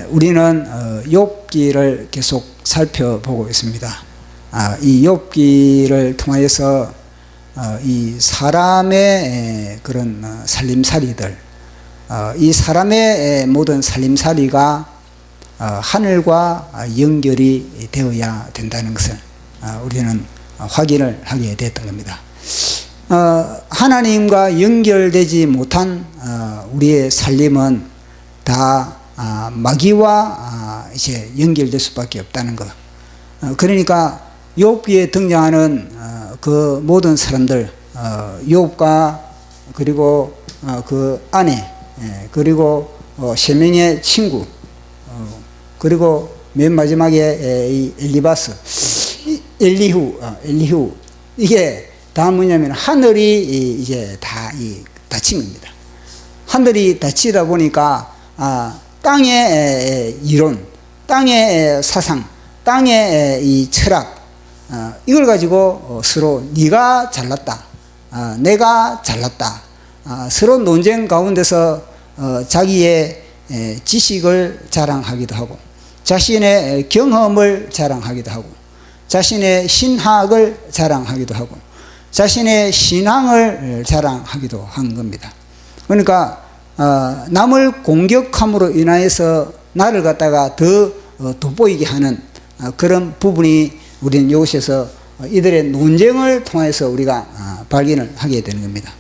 우리는 욥기를 계속 살펴보고 있습니다. 이 욥기를 통하여서 이 사람의 그런 살림살이들, 이 사람의 모든 살림살이가 하늘과 연결이 되어야 된다는 것을 우리는 확인을 하게 됐던 겁니다. 하나님과 연결되지 못한 우리의 살림은 다 마귀와 이제 연결될 수밖에 없다는 것. 그러니까 욥기에 등장하는 그 모든 사람들, 욥과 그리고 그 아내, 그리고 세 명의 친구, 그리고 맨 마지막에 이 엘리후, 이게 다 뭐냐면 하늘이 이제 다 닫힌 겁니다. 하늘이 닫히다 보니까 땅의 이론, 땅의 사상, 땅의 이 철학, 이걸 가지고 서로 네가 잘났다, 내가 잘났다, 서로 논쟁 가운데서 자기의 지식을 자랑하기도 하고, 자신의 경험을 자랑하기도 하고, 자신의 신학을 자랑하기도 하고, 자신의 신앙을 자랑하기도 한 겁니다. 그러니까 남을 공격함으로 인하여서 나를 갖다가 더 돋보이게 하는 그런 부분이 우리는 이곳에서 이들의 논쟁을 통해서 우리가 발견을 하게 되는 겁니다.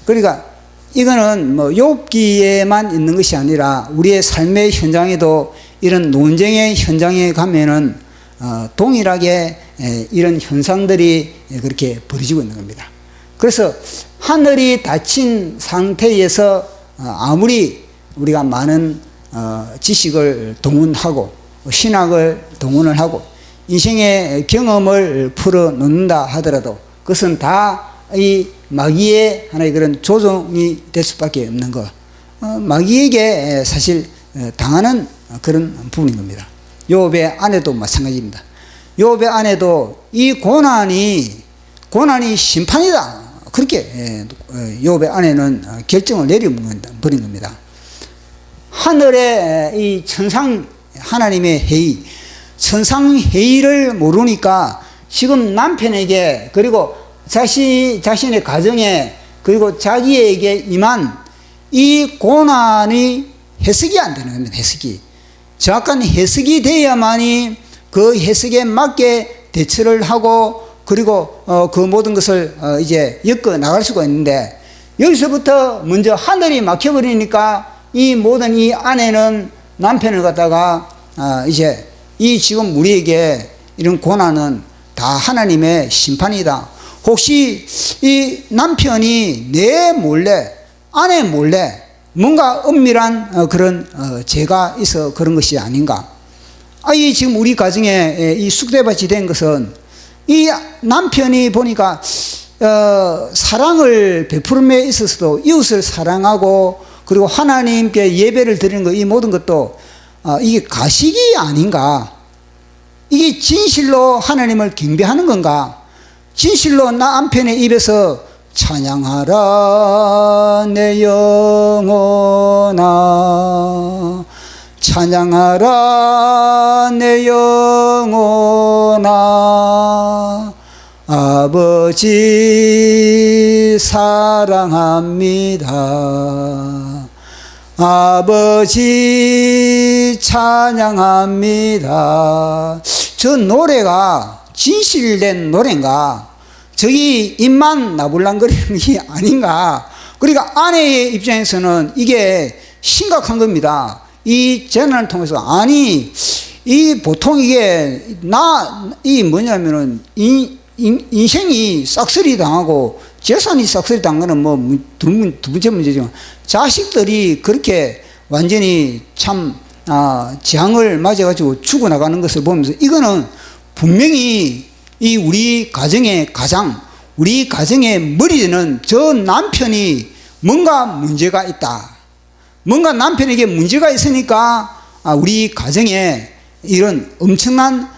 그러니까 이거는 뭐 욥기에만 있는 것이 아니라 우리의 삶의 현장에도 이런 논쟁의 현장에 가면은 동일하게 이런 현상들이 그렇게 벌어지고 있는 겁니다. 그래서 하늘이 닫힌 상태에서 아무리 우리가 많은 지식을 동원하고 신학을 동원을 하고 인생의 경험을 풀어놓는다 하더라도 그것은 다 이 마귀의 하나의 그런 조종이 될 수밖에 없는 것, 마귀에게 사실 당하는 그런 부분인 겁니다. 욥의 아내도 마찬가지입니다. 욥의 아내도 이 고난이 심판이다, 그렇게 욥의 아내는 결정을 내려버린 겁니다. 하늘의 이 천상 하나님의 회의, 천상 회의를 모르니까 지금 남편에게 그리고 자신의 가정에 그리고 자기에게 임한 이 고난이 해석이 안 되는 겁니다. 해석이 정확한 해석이 돼야만이 그 해석에 맞게 대처를 하고 그리고 그 모든 것을 이제 엮어 나갈 수가 있는데, 여기서부터 먼저 하늘이 막혀버리니까 이 모든 이 아내는 남편을 갖다가 이제 이 지금 우리에게 이런 고난은 다 하나님의 심판이다. 혹시 이 남편이 내 몰래, 아내 몰래 뭔가 은밀한 그런 죄가 있어 그런 것이 아닌가? 이 지금 우리 가정에 이 쑥대밭이 된 것은 이 남편이 보니까 사랑을 베풀음에 있어서도 이웃을 사랑하고 그리고 하나님께 예배를 드리는 것, 이 모든 것도 이게 가식이 아닌가? 이게 진실로 하나님을 경배하는 건가? 진실로 남편의 입에서 찬양하라 내 영혼아, 찬양하라 내 영혼아, 아버지 사랑합니다, 아버지 찬양합니다. 저 노래가 진실된 노래인가? 저기 입만 나불랑거리는 게 아닌가? 그러니까 아내의 입장에서는 이게 심각한 겁니다. 이 재난을 통해서 아니 이 보통 이게 이 뭐냐면은 인생이 싹쓸이 당하고 재산이 싹쓸이 당한 거는 뭐 두 번째 문제지만, 자식들이 그렇게 완전히 참 재앙을 맞아가지고 죽어나가는 것을 보면서 이거는 분명히 이 우리 가정의 우리 가정의 머리에는 저 남편이 뭔가 문제가 있다. 뭔가 남편에게 문제가 있으니까 우리 가정에 이런 엄청난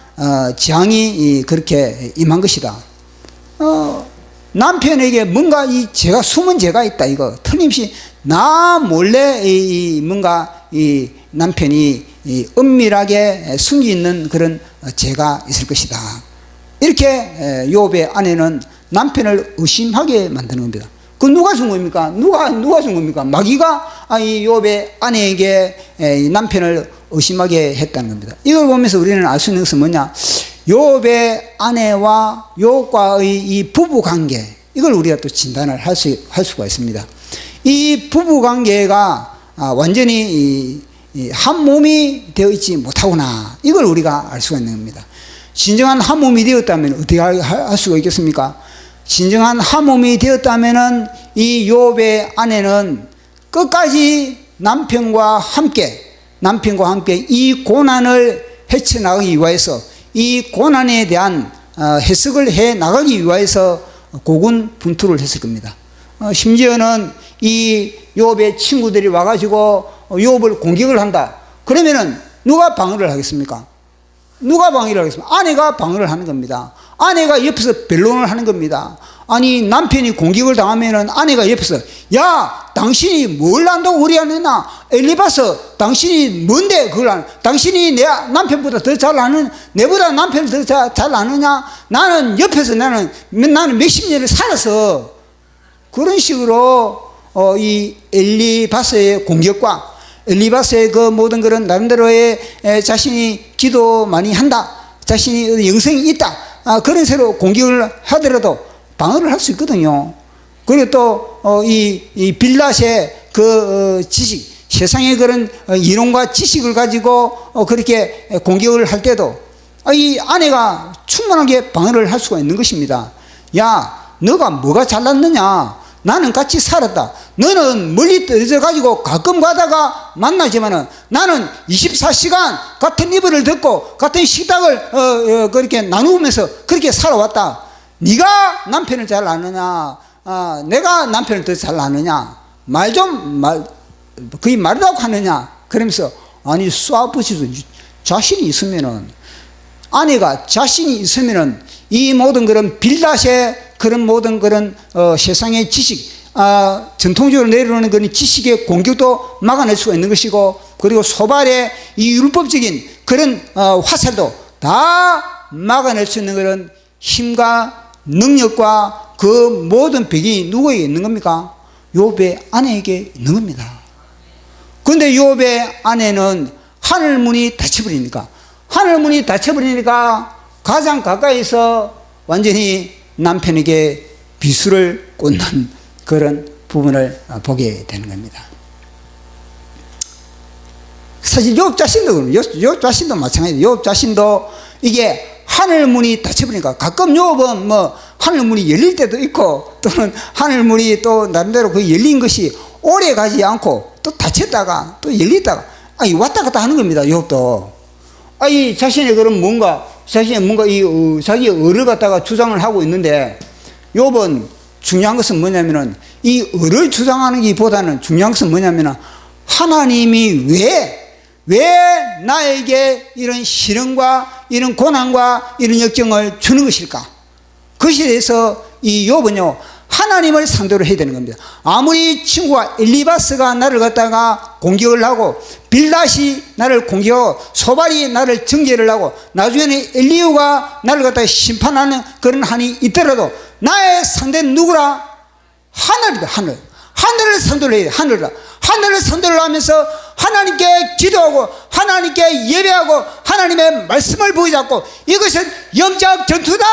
재앙이 그렇게 임한 것이다. 남편에게 뭔가 이 숨은 죄가 있다. 이거 틀림없이 나 몰래 뭔가 남편이 이 은밀하게 숨겨 있는 그런 죄가 있을 것이다. 이렇게 욥의 아내는 남편을 의심하게 만드는 겁니다. 그 누가 준 겁니까? 누가 준 겁니까? 마귀가 이 욥의 아내에게 남편을 의심하게 했다는 겁니다. 이걸 보면서 우리는 알 수 있는 것은 뭐냐? 욥의 아내와 욥과의 이 부부 관계, 이걸 우리가 또 진단을 할 수가 있습니다. 이 부부 관계가 완전히 한 몸이 되어 있지 못하구나, 이걸 우리가 알 수가 있는 겁니다. 진정한 한 몸이 되었다면 어떻게 할 수가 있겠습니까? 진정한 한 몸이 되었다면은 이 욥의 아내는 끝까지 남편과 함께 이 고난을 헤쳐나가기 위해서, 이 고난에 대한 해석을 해 나가기 위해서 고군분투를 했을 겁니다. 심지어는 이 욥의 친구들이 와가지고 욥을 공격을 한다. 그러면은 누가 방어를 하겠습니까? 누가 방어를 하겠습니까? 아내가 방어를 하는 겁니다. 아내가 옆에서 변론을 하는 겁니다. 아니, 남편이 공격을 당하면은 아내가 옆에서, 야, 당신이 뭘 안다고 우리 아내나? 엘리바스, 당신이 뭔데 그걸 아는? 당신이 내 남편보다 더 잘 아는, 내보다 남편을 더 잘 아느냐? 나는 옆에서 나는 몇십 년을 살아서. 그런 식으로 이 엘리바스의 공격과 엘리바스의 그 모든 그런 나름대로의 자신이 기도 많이 한다, 자신이 영성이 있다, 그런 새로 공격을 하더라도 방어를 할 수 있거든요. 그리고 또 이 빌닷의 그 지식, 세상의 그런 이론과 지식을 가지고 그렇게 공격을 할 때도 이 아내가 충분하게 방어를 할 수가 있는 것입니다. 야, 너가 뭐가 잘났느냐? 나는 같이 살았다. 너는 멀리 떨어져 가지고 가끔 가다가 만나지만은 나는 24시간 같은 이불을 덮고 같은 식탁을 그렇게 나누면서 그렇게 살아왔다. 네가 남편을 잘 아느냐? 내가 남편을 더 잘 아느냐? 거의 말이라고 하느냐? 그러면서, 아니, 쏴붙이도 자신이 있으면은, 아내가 자신이 있으면은 이 모든 그런 빌닷의 그런 모든 그런 세상의 지식, 전통적으로 내려오는 그런 지식의 공격도 막아낼 수가 있는 것이고, 그리고 소발의 이 율법적인 그런 화살도 다 막아낼 수 있는 그런 힘과 능력과 그 모든 벽이 누구에게 있는 겁니까? 욥의 아내에게 있는 겁니다. 그런데 욥의 아내는 하늘문이 닫혀버리니까 가장 가까이서 완전히 남편에게 비수를 꽂는 그런 부분을 보게 되는 겁니다. 사실 욥 자신도 마찬가지예요. 욥 자신도 이게 하늘문이 닫혀버리니까, 가끔 욥은 뭐 하늘문이 열릴 때도 있고, 또는 하늘문이 또 나름대로 그 열린 것이 오래 가지 않고 또 닫혔다가 또 열리다가 왔다 갔다 하는 겁니다. 욥도 자신의 그런 자기의 의를 갖다가 주장을 하고 있는데, 욥은 중요한 것은 뭐냐면은 이 의를 주장하는 것보다는 중요한 것은 뭐냐면은 하나님이 왜 나에게 이런 시련과 이런 고난과 이런 역경을 주는 것일까? 그것에 대해서 이 욥은요, 하나님을 상대로 해야 되는 겁니다. 아무리 친구가 엘리바스가 나를 갖다가 공격을 하고, 빌닷이 나를 공격하고, 소발이 나를 정죄를 하고, 나중에는 엘리후가 나를 갖다가 심판하는 그런 한이 있더라도 나의 상대는 누구라? 하늘이다. 하늘을 상대로 해야 돼. 하늘을 상대로 하면서 하나님께 기도하고 하나님께 예배하고 하나님의 말씀을 부여잡고, 이것은 영적 전투다.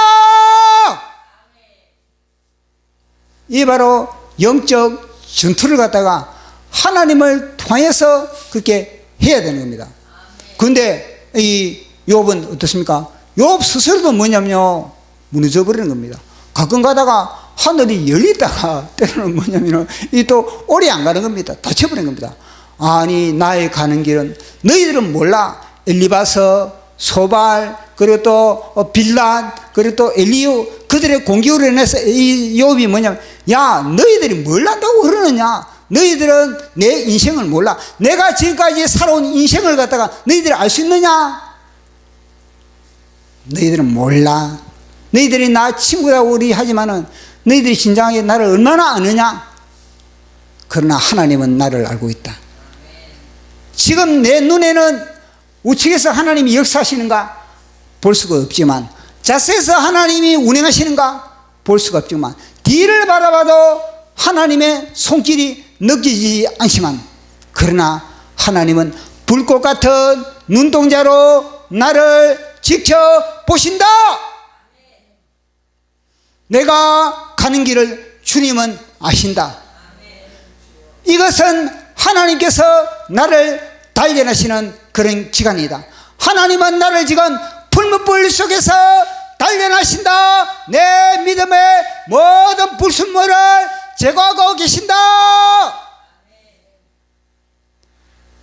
이 바로 영적 전투를 갖다가 하나님을 통해서 그렇게 해야 되는 겁니다. 그런데 이 욥은 어떻습니까? 욥 스스로도 뭐냐면요, 무너져 버리는 겁니다. 가끔 가다가 하늘이 열리다가 때로는 뭐냐면은 이 또 오래 안 가는 겁니다. 닫혀버린 겁니다. 아니, 나의 가는 길은 너희들은 몰라. 엘리바서, 소발, 그리고 또 빌닷, 그리고 또 엘리후, 그들의 공격으로 인해서 이 욥이 뭐냐면, 야, 너희들이 뭘 안다고 그러느냐? 너희들은 내 인생을 몰라. 내가 지금까지 살아온 인생을 갖다가 너희들이 알 수 있느냐? 너희들은 몰라. 너희들이 나 친구라고 우리 하지만은 너희들이 진정하게 나를 얼마나 아느냐? 그러나 하나님은 나를 알고 있다. 지금 내 눈에는 우측에서 하나님이 역사하시는가? 볼 수가 없지만, 자세에서 하나님이 운행하시는가? 볼 수가 없지만, 뒤를 바라봐도 하나님의 손길이 느껴지지 않지만, 그러나 하나님은 불꽃 같은 눈동자로 나를 지켜보신다. 내가 가는 길을 주님은 아신다. 이것은 하나님께서 나를 단련하시는 그런 기간이다. 하나님은 나를 지금 풀무불 속에서 단련하신다. 내 믿음의 모든 불순물을 제거하고 계신다.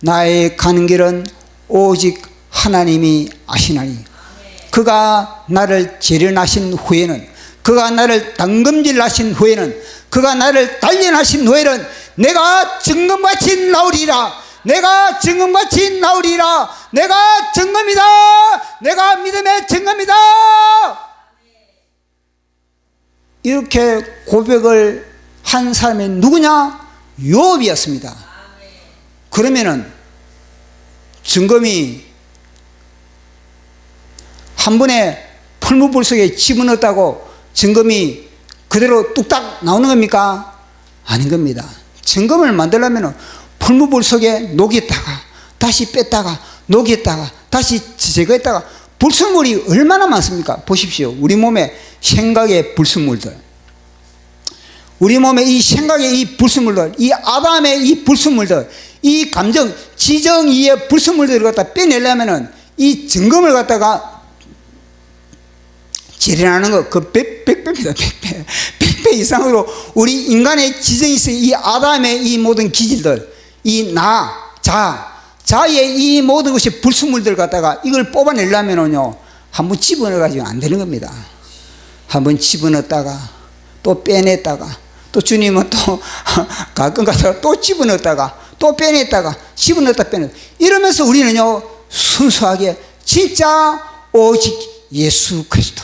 나의 가는 길은 오직 하나님이 아시나니, 그가 나를 재련하신 후에는, 그가 나를 당금질하신 후에는, 그가 나를 단련하신 후에는 내가 증거같이 나오리라. 내가 증거같이 나오리라. 내가 증거입니다. 내가 믿음의 증거입니다. 이렇게 고백을 한 사람이 누구냐? 요업이었습니다. 그러면은 증거미 한 번에 풀무불 속에 집어넣었다고 증거미 그대로 뚝딱 나오는 겁니까? 아닌 겁니다. 증거를 만들려면 풀무불 속에 녹였다가 다시 뺐다가 녹였다가 다시 제거했다가, 불순물이 얼마나 많습니까? 보십시오. 우리 몸에 생각의 불순물들, 우리 몸에 이 생각의 이 불순물들, 이 아담의 이 불순물들, 이 감정, 지정 이의 불순물들을 갖다 빼내려면은 이 증거를 갖다가 재련하는 거, 그 100배입니다. 100배 이상으로 우리 인간의 지정이 있어요. 이 아담의 이 모든 기질들, 이 나, 자의 이 모든 것이 불순물들 갖다가 이걸 뽑아내려면은요, 한번 집어넣어가지고 안 되는 겁니다. 한번 집어넣었다가 또 빼냈다가, 또 주님은 또 가끔 가다가 또 집어넣었다가 또 빼냈다가 집어넣었다 빼냈다, 이러면서 우리는요 순수하게 진짜 오직 예수 그리스도,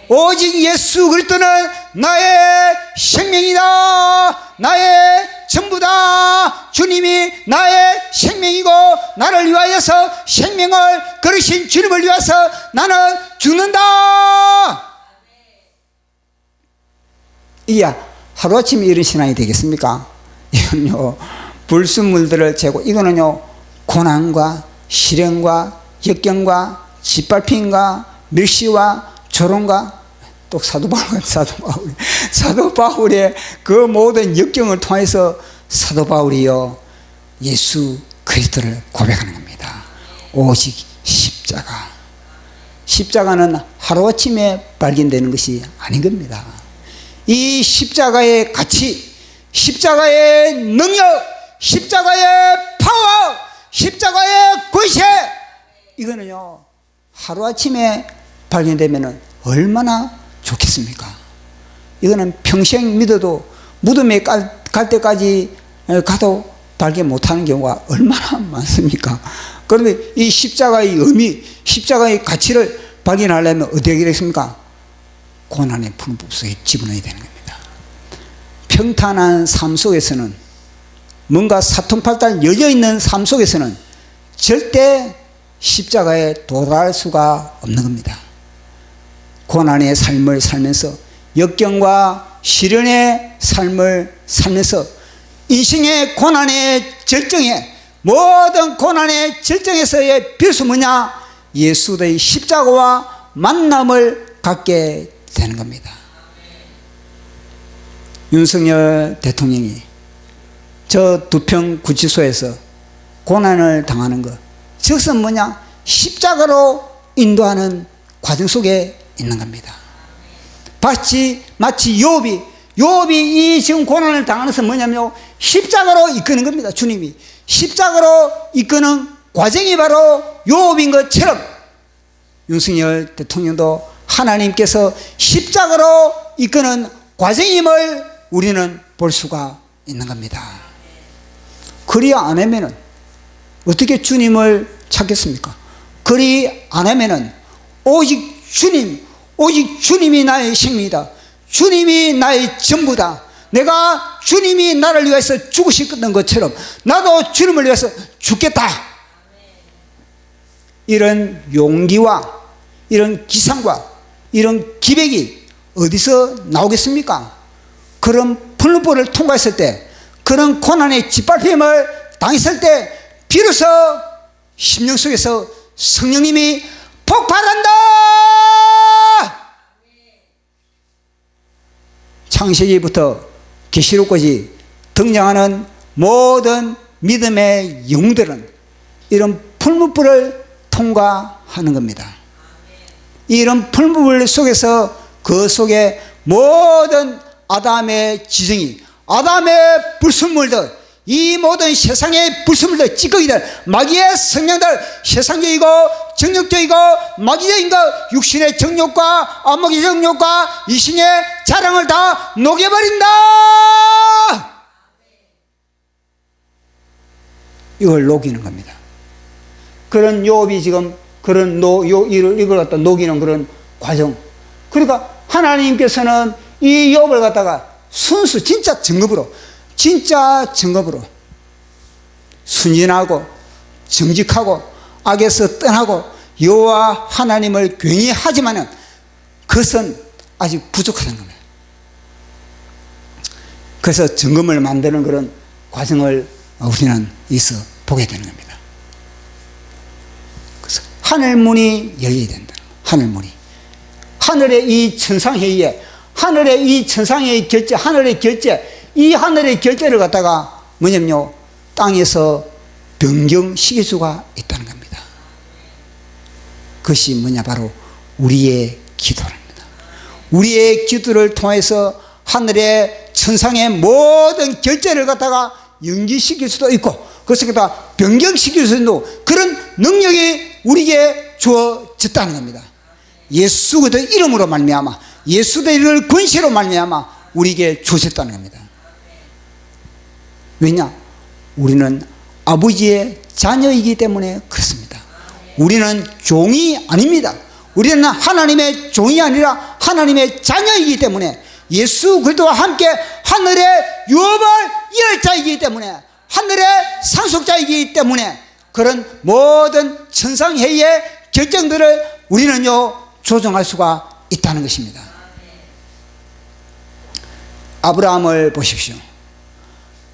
오직 예수 그리스도는 나의 생명이다, 나의 전부다. 주님이 나의 생명이고 나를 위하여서 생명을 걸으신 주님을 위해서 나는 죽는다. 이야 하루아침에 이런 신앙이 되겠습니까? 이건요 불순물들을 제거, 이거는요 고난과 시련과 역경과 짓밟힘과 멸시와 조롱과, 또 사도 바울의 그 모든 역경을 통해서 사도 바울이요 예수 그리스도를 고백하는 겁니다. 오직 십자가는 하루아침에 발견되는 것이 아닌 겁니다. 이 십자가의 가치, 십자가의 능력, 십자가의 파워, 십자가의 권세, 이거는요 하루아침에 발견되면 얼마나 좋겠습니까? 이거는 평생 믿어도 무덤에 갈 때까지 가도 발견 못하는 경우가 얼마나 많습니까? 그런데 이 십자가의 의미, 십자가의 가치를 발견하려면 어떻게 되겠습니까? 고난의 풀무불 속에 집어넣어야 되는 겁니다. 평탄한 삶 속에서는, 뭔가 사통팔달 열려있는 삶 속에서는 절대 십자가에 도달할 수가 없는 겁니다. 고난의 삶을 살면서, 역경과 시련의 삶을 살면서, 인생의 고난의 절정에, 모든 고난의 절정에서의 비로소 뭐냐? 예수의 십자가와 만남을 갖게 되는 겁니다. 윤석열 대통령이 저 두평 구치소에서 고난을 당하는 것, 즉슨 뭐냐? 십자가로 인도하는 과정 속에 있는 겁니다. 마치 요업이 이 지금 고난을 당하는 것은 뭐냐면 십자가로 이끄는 겁니다. 주님이 십자가로 이끄는 과정이 바로 요업인 것처럼 윤석열 대통령도 하나님께서 십자가로 이끄는 과정임을 우리는 볼 수가 있는 겁니다. 그리 안 하면은 어떻게 주님을 찾겠습니까? 그리 안 하면은 오직 주님이 나의 생명이다. 주님이 나의 전부다. 내가 주님이 나를 위해서 죽으셨던 것처럼 나도 주님을 위해서 죽겠다. 이런 용기와 이런 기상과 이런 기백이 어디서 나오겠습니까? 그런 풀무불을 통과했을 때, 그런 고난의 짓밟힘을 당했을 때 비로소 심령 속에서 성령님이 폭발한다. 창세기부터 계시록까지 등장하는 모든 믿음의 영웅들은 이런 풀무불을 통과하는 겁니다. 이런 풀무불 속에서 그 속에 모든 아담의 지성이, 아담의 불순물들, 이 모든 세상의 불순물들, 찌꺼기들, 마귀의 성향들, 세상적이고 정욕적이고 마귀적인 것, 육신의 정욕과 안목의 정욕과 이신의 자랑을 다 녹여버린다. 이걸 녹이는 겁니다. 그런 욥이 지금 그런 이걸 갖다 녹이는 그런 과정. 그러니까 하나님께서는 이 욥을 갖다가 순수 진짜 증거로 순진하고 정직하고 악에서 떠나고 여호와 하나님을 경외하지만은 그것은 아직 부족하다는 겁니다. 그래서 증거를 만드는 그런 과정을 우리는 여기서 보게 되는 겁니다. 그래서 하늘문이 열려야 된다. 하늘문이. 하늘의 이 천상회의에, 하늘의 이 천상회의 결제, 하늘의 결제, 이 하늘의 결제를 갖다가 뭐냐면요, 땅에서 변경시킬 수가 있다는 겁니다. 그것이 뭐냐, 바로 우리의 기도랍니다. 우리의 기도를 통해서 하늘의 천상의 모든 결제를 갖다가 연기시킬 수도 있고, 그것을 갖다가 변경시킬 수 있는 그런 능력이 우리에게 주어졌다는 겁니다. 예수 그리스도의 이름으로 말미암아, 예수의 권세로 말미암아 우리에게 주어졌다는 겁니다. 왜냐? 우리는 아버지의 자녀이기 때문에 그렇습니다. 우리는 종이 아닙니다. 우리는 하나님의 종이 아니라 하나님의 자녀이기 때문에, 예수 그리스도와 함께 하늘의 유업을 이을 자이기 때문에, 하늘의 상속자이기 때문에 그런 모든 천상회의의 결정들을 우리는요 조정할 수가 있다는 것입니다. 아브라함을 보십시오.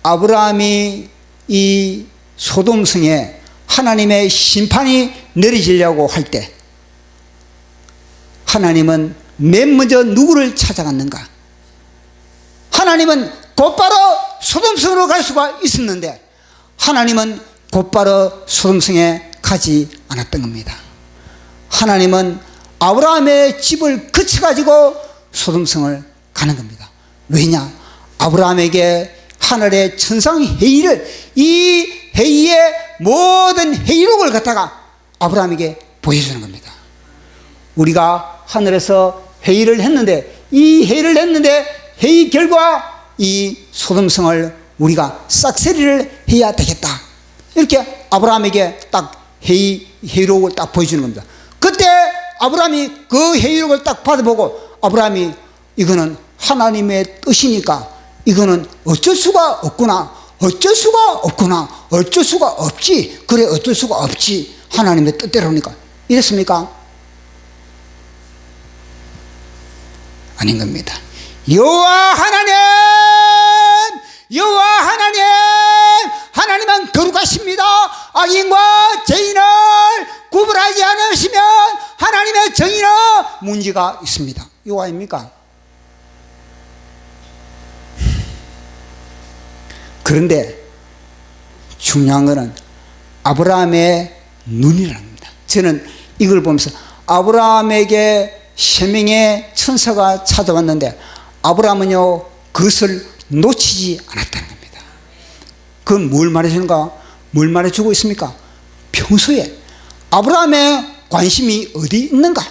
아브라함이 이 소돔성에 하나님의 심판이 내려지려고 할 때 하나님은 맨 먼저 누구를 찾아갔는가? 하나님은 곧바로 소돔성으로 갈 수가 있었는데 하나님은 곧바로 소돔성에 가지 않았던 겁니다. 하나님은 아브라함의 집을 거쳐가지고 소돔성을 가는 겁니다. 왜냐? 아브라함에게 하늘의 천상 회의를, 이 회의의 모든 회의록을 갖다가 아브라함에게 보여주는 겁니다. 우리가 하늘에서 회의를 했는데, 이 회의를 했는데 회의 결과 이 소돔성을 우리가 싹쓸이를 해야 되겠다. 이렇게 아브라함에게 딱 회의록을 딱 보여주는 겁니다. 그때 아브라함이 그 회의록을 딱 받아보고, 아브라함이 이거는 하나님의 뜻이니까 이거는 어쩔 수가 없구나, 어쩔 수가 없구나, 어쩔 수가 없지, 그래 어쩔 수가 없지, 하나님의 뜻대로니까, 이랬습니까? 아닌 겁니다. 여호와 하나님, 여호와 하나님, 하나님은 거룩하십니다. 악인과 죄인을 구분하지 않으시면 하나님의 정의는 문제가 있습니다. 이거 아닙니까? 그런데 중요한 것은 아브라함의 눈이랍니다. 저는 이걸 보면서 아브라함에게 생명의 천사가 찾아왔는데 아브라함은요 그것을 놓치지 않았다는 겁니다. 그건 뭘 말해주는가? 뭘 말해주고 있습니까? 평소에 아브라함의 관심이 어디 있는가?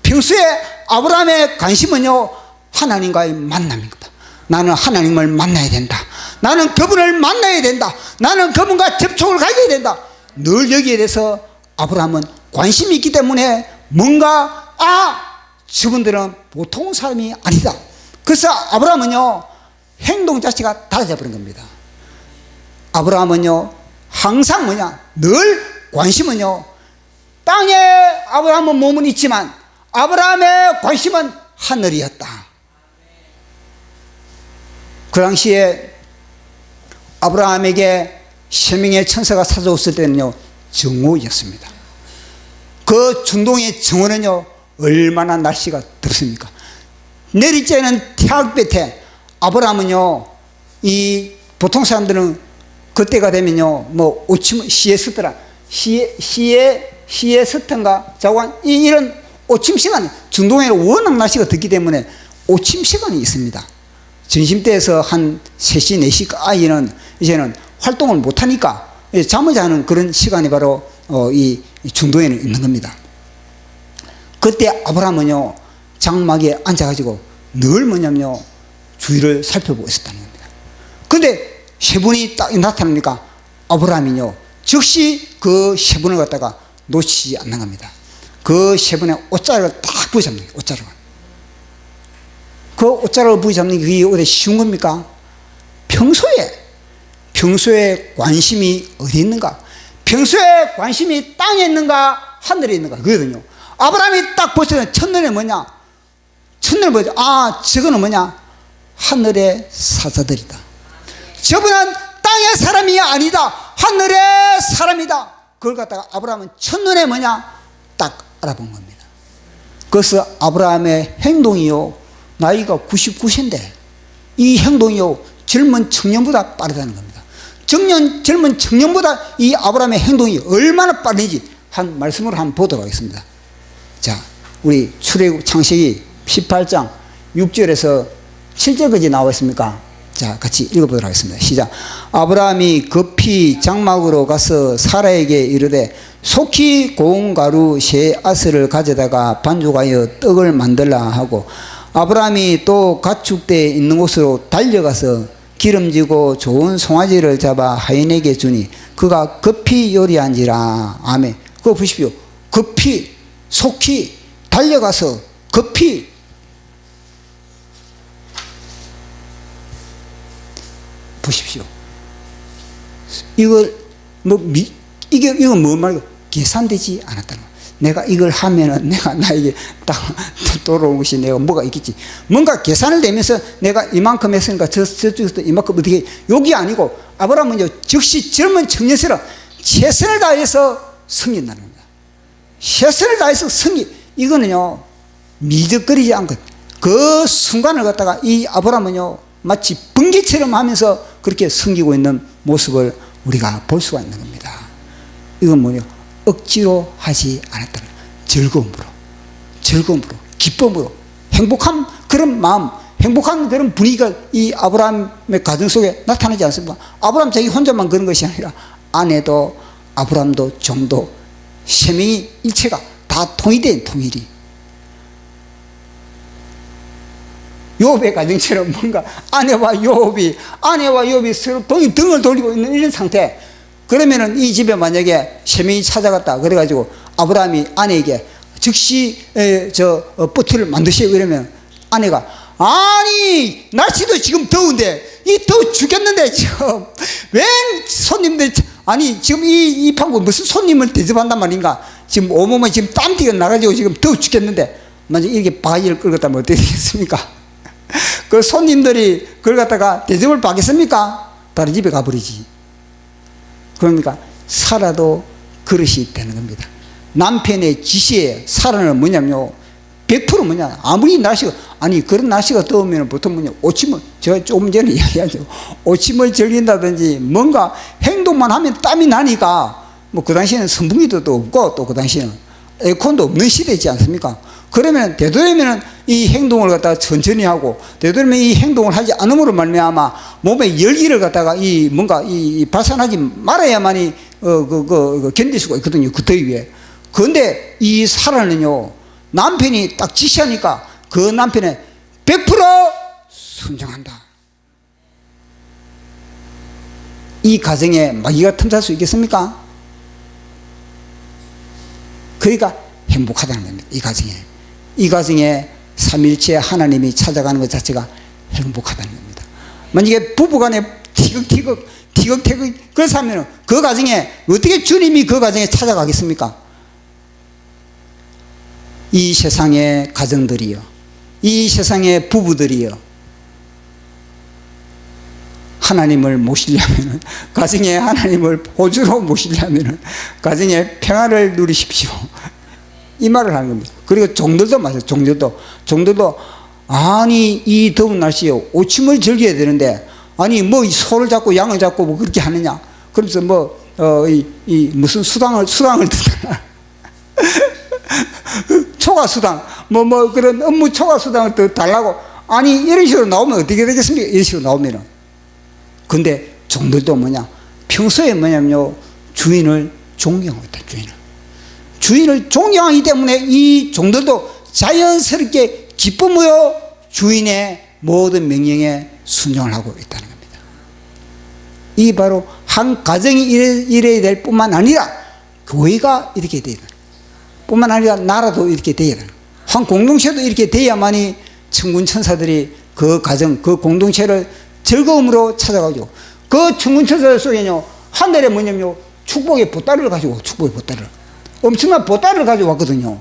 평소에 아브라함의 관심은요 하나님과의 만남입니다. 나는 하나님을 만나야 된다. 나는 그분을 만나야 된다. 나는 그분과 접촉을 가져야 된다. 늘 여기에 대해서 아브라함은 관심이 있기 때문에 뭔가 저분들은 보통 사람이 아니다. 그래서 아브라함은요 행동 자체가 달라져 버린 겁니다. 아브라함은요, 항상 늘 관심은요, 땅에 아브라함은 몸은 있지만 아브라함의 관심은 하늘이었다. 그 당시에 아브라함에게 생명의 천사가 찾아왔을 때는요, 정오였습니다. 그 중동의 정오는요, 얼마나 날씨가 덥습니까? 내리쬐는 태양볕에 아브라함은요, 이 보통 사람들은 그때가 되면요, 뭐 시에스턴가 자관 이런 오침 시간, 중동에는 워낙 날씨가 덥기 때문에 오침 시간이 있습니다. 점심때에서 한 3시, 4시까지는 이제는 활동을 못하니까 잠을 자는 그런 시간이 바로 이 중동에는 있는 겁니다. 그때 아브라함은요, 장막에 앉아가지고 늘 주위를 살펴보고 있었다는 겁니다. 근데 세 분이 딱 나타나니까 아브라함이요, 즉시 그 세 분을 갖다가 놓치지 않는 겁니다. 그 세 분의 옷자락을 딱 부여잡는 거예요. 옷자락을. 그 옷자락을 부여잡는 게 그게 어디 쉬운 겁니까? 평소에 관심이 어디 있는가? 평소에 관심이 땅에 있는가? 하늘에 있는가? 그거거든요. 아브라함이 딱 보시는 첫눈에 첫눈에 보죠. 저거는 하늘의 사자들이다. 저분은 땅의 사람이 아니다. 하늘의 사람이다. 그걸 갖다가 아브라함은 첫눈에 딱 알아본 겁니다. 그래서 아브라함의 행동이요, 나이가 99세인데 이 행동이요, 젊은 청년보다 빠르다는 겁니다. 젊은 청년보다 이 아브라함의 행동이 얼마나 빠른지 한 말씀으로 한번 보도록 하겠습니다. 자, 우리 출애굽 창세기 18장 6절에서 7절까지 나와 있습니까? 자, 같이 읽어보도록 하겠습니다. 시작. 아브라함이 급히 장막으로 가서 사라에게 이르되 속히 고운 가루 세 아스를 가져다가 반죽하여 떡을 만들라 하고, 아브라함이 또 가축대 있는 곳으로 달려가서 기름지고 좋은 송아지를 잡아 하인에게 주니 그가 급히 요리한지라. 아멘. 그거 보십시오. 급히, 속히, 달려가서 급히. 보십시오. 이걸 이건 뭐 말이고 계산되지 않았다는 거예요. 내가 이걸 하면은 나에게 딱 돌아오는 것이 내가 뭐가 있겠지. 뭔가 계산을 내면서 내가 이만큼 했으니까 저쪽에서 이만큼 어떻게, 욕이 아니고 아브라함은요, 즉시 젊은 청년처럼 최선을 다해서 섬긴다는 겁니다. 최선을 다해서 이거는요, 미적거리지 않고 그 순간을 갖다가 이 아브라함은요, 마치 번개처럼 하면서 그렇게 섬기고 있는 모습을 우리가 볼 수가 있는 겁니다. 이건 억지로 하지 않았다는 즐거움으로, 기쁨으로, 행복한 그런 마음, 행복한 그런 분위기가 이 아브라함의 가정 속에 나타나지 않습니까? 아브라함 자기 혼자만 그런 것이 아니라 아내도 아브라함도 종도 세 명이 일체가 다 통일이. 욥의 가정처럼 뭔가 아내와 욥이 서로 등을 돌리고 있는 이런 상태. 그러면은 이 집에 만약에 세 명이 찾아갔다 그래가지고 아브라함이 아내에게 즉시 버터를 만드시오 이러면 아내가, 아니 날씨도 지금 더운데 더워 죽겠는데 지금 웬 손님들, 아니 지금 이 방법 무슨 손님을 대접한단 말인가, 지금 온몸에 지금 땀띠가 나가지고 지금 더워 죽겠는데 만약 이렇게 바위를 끌고 다면 어떻게 되겠습니까? 그 손님들이 그걸 갖다가 대접을 받겠습니까? 다른 집에 가버리지. 그러니까 살아도 그릇이 되는 겁니다. 남편의 지시에 살아는 뭐냐면요, 100% 아무리 날씨가, 그런 날씨가 더우면 보통 오침을, 제가 조금 전에 이야기하죠. 오침을 즐긴다든지 뭔가 행동만 하면 땀이 나니까, 그 당시에는 선풍기도 없고, 또 그 당시에는 에어컨도 없는 시대이지 않습니까? 그러면 되도록이면 이 행동을 갖다가 천천히 하고, 되도록이면 이 행동을 하지 않음으로 말미암아 몸에 열기를 갖다가 뭔가 발산하지 말아야만이 견딜 수가 있거든요, 그 더위에. 그런데 이 사라는요, 남편이 딱 지시하니까 그 남편에 100% 순종한다. 이 가정에 마귀가 틈탈 수 있겠습니까? 그러니까 행복하다는 겁니다. 이 가정에 삼일체 하나님이 찾아가는 것 자체가 행복하다는 겁니다. 만약에 부부간에 티격태격 그래서 하면 그 가정에 어떻게 주님이 그 가정에 찾아가겠습니까? 이 세상의 가정들이요, 이 세상의 부부들이요, 하나님을 모시려면, 가정에 하나님을 보주로 모시려면 가정에 평안을 누리십시오, 이 말을 하는 겁니다. 그리고 종들도 마찬가지예요. 종들도 아니 이 더운 날씨에 오침을 즐겨야 되는데 아니 뭐 소를 잡고 양을 잡고 뭐 그렇게 하느냐, 그러면서 무슨 수당을 듣잖아. 초과수당 그런 업무 초과수당을 더 달라고, 아니 이런 식으로 나오면 어떻게 되겠습니까? 이런 식으로 나오면은. 근데 종들도 평소에 주인을 존경하고 있다. 주인을 존경하기 때문에 이 종들도 자연스럽게 기쁨으로 주인의 모든 명령에 순종을 하고 있다는 겁니다. 이 바로 한 가정이 이래야 될 뿐만 아니라 교회가 이렇게 돼야 된다. 뿐만 아니라 나라도 이렇게 돼야 된다. 한 공동체도 이렇게 돼야만이 천군 천사들이 그 가정, 그 공동체를 즐거움으로 찾아가죠. 그 천군 천사들 속에는요, 하늘에 축복의 보따리를 가지고, 축복의 보따리를. 엄청난 보따리를 가지고 왔거든요.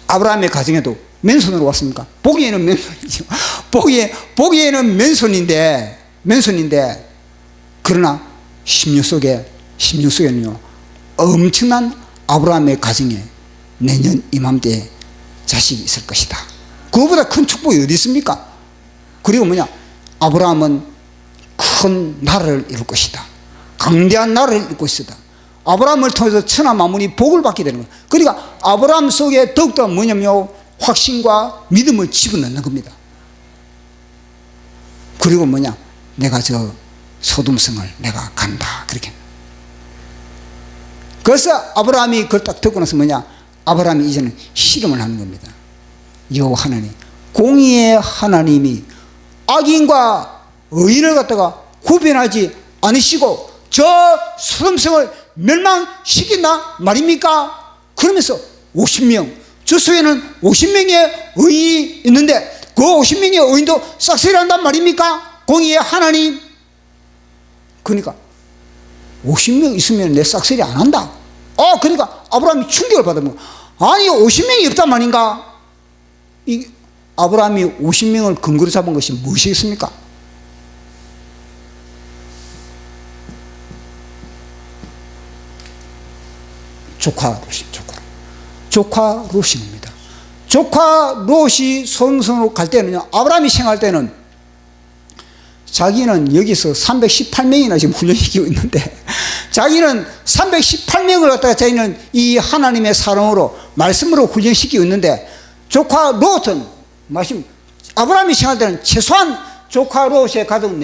아브라함의 가정에도 맨손으로 왔습니까? 보기에는 맨손이죠. 보기에는 맨손인데, 그러나 16속에는요, 엄청난 아브라함의 가정에 내년 이맘때에 자식이 있을 것이다. 그거보다 큰 축복이 어디 있습니까? 그리고 아브라함은 큰 나라를 이룰 것이다. 강대한 나라를 이룰 것이다. 아브라함을 통해서 천하 만물이 복을 받게 되는 거예요. 그러니까 아브라함 속에 더욱더 확신과 믿음을 집어넣는 겁니다. 그리고 내가 저 소돔성을 내가 간다, 그렇게. 그래서 아브라함이 그걸 딱 듣고 나서 아브라함이 이제는 실험을 하는 겁니다. 여호와 하나님, 공의의 하나님이 악인과 의인을 갖다가 구별하지 않으시고 저 소돔성을 멸망시킨다 말입니까? 그러면서 50명, 저 속에는 50명의 의인이 있는데 그 50명의 의인도 싹쓸이 한단 말입니까? 공의의 하나님. 그러니까 50명 있으면 내 싹쓸이 안 한다. 그러니까 아브라함이 충격을 받으면, 아니 50명이 없단 말인가? 이 아브라함이 50명을 근거로 잡은 것이 무엇이겠습니까? 조카 롯입니다. 조카 롯이 소돔성으로 갈 때는요, 아브라함이 생각할 때는 자기는 여기서 318명이나 지금 훈련시키고 있는데, 자기는 318명을 갖다가 자기는 이 하나님의 사랑으로, 말씀으로 훈련시키고 있는데, 조카 롯은, 아브라함이 생각할 때는 최소한 조카 롯의 가정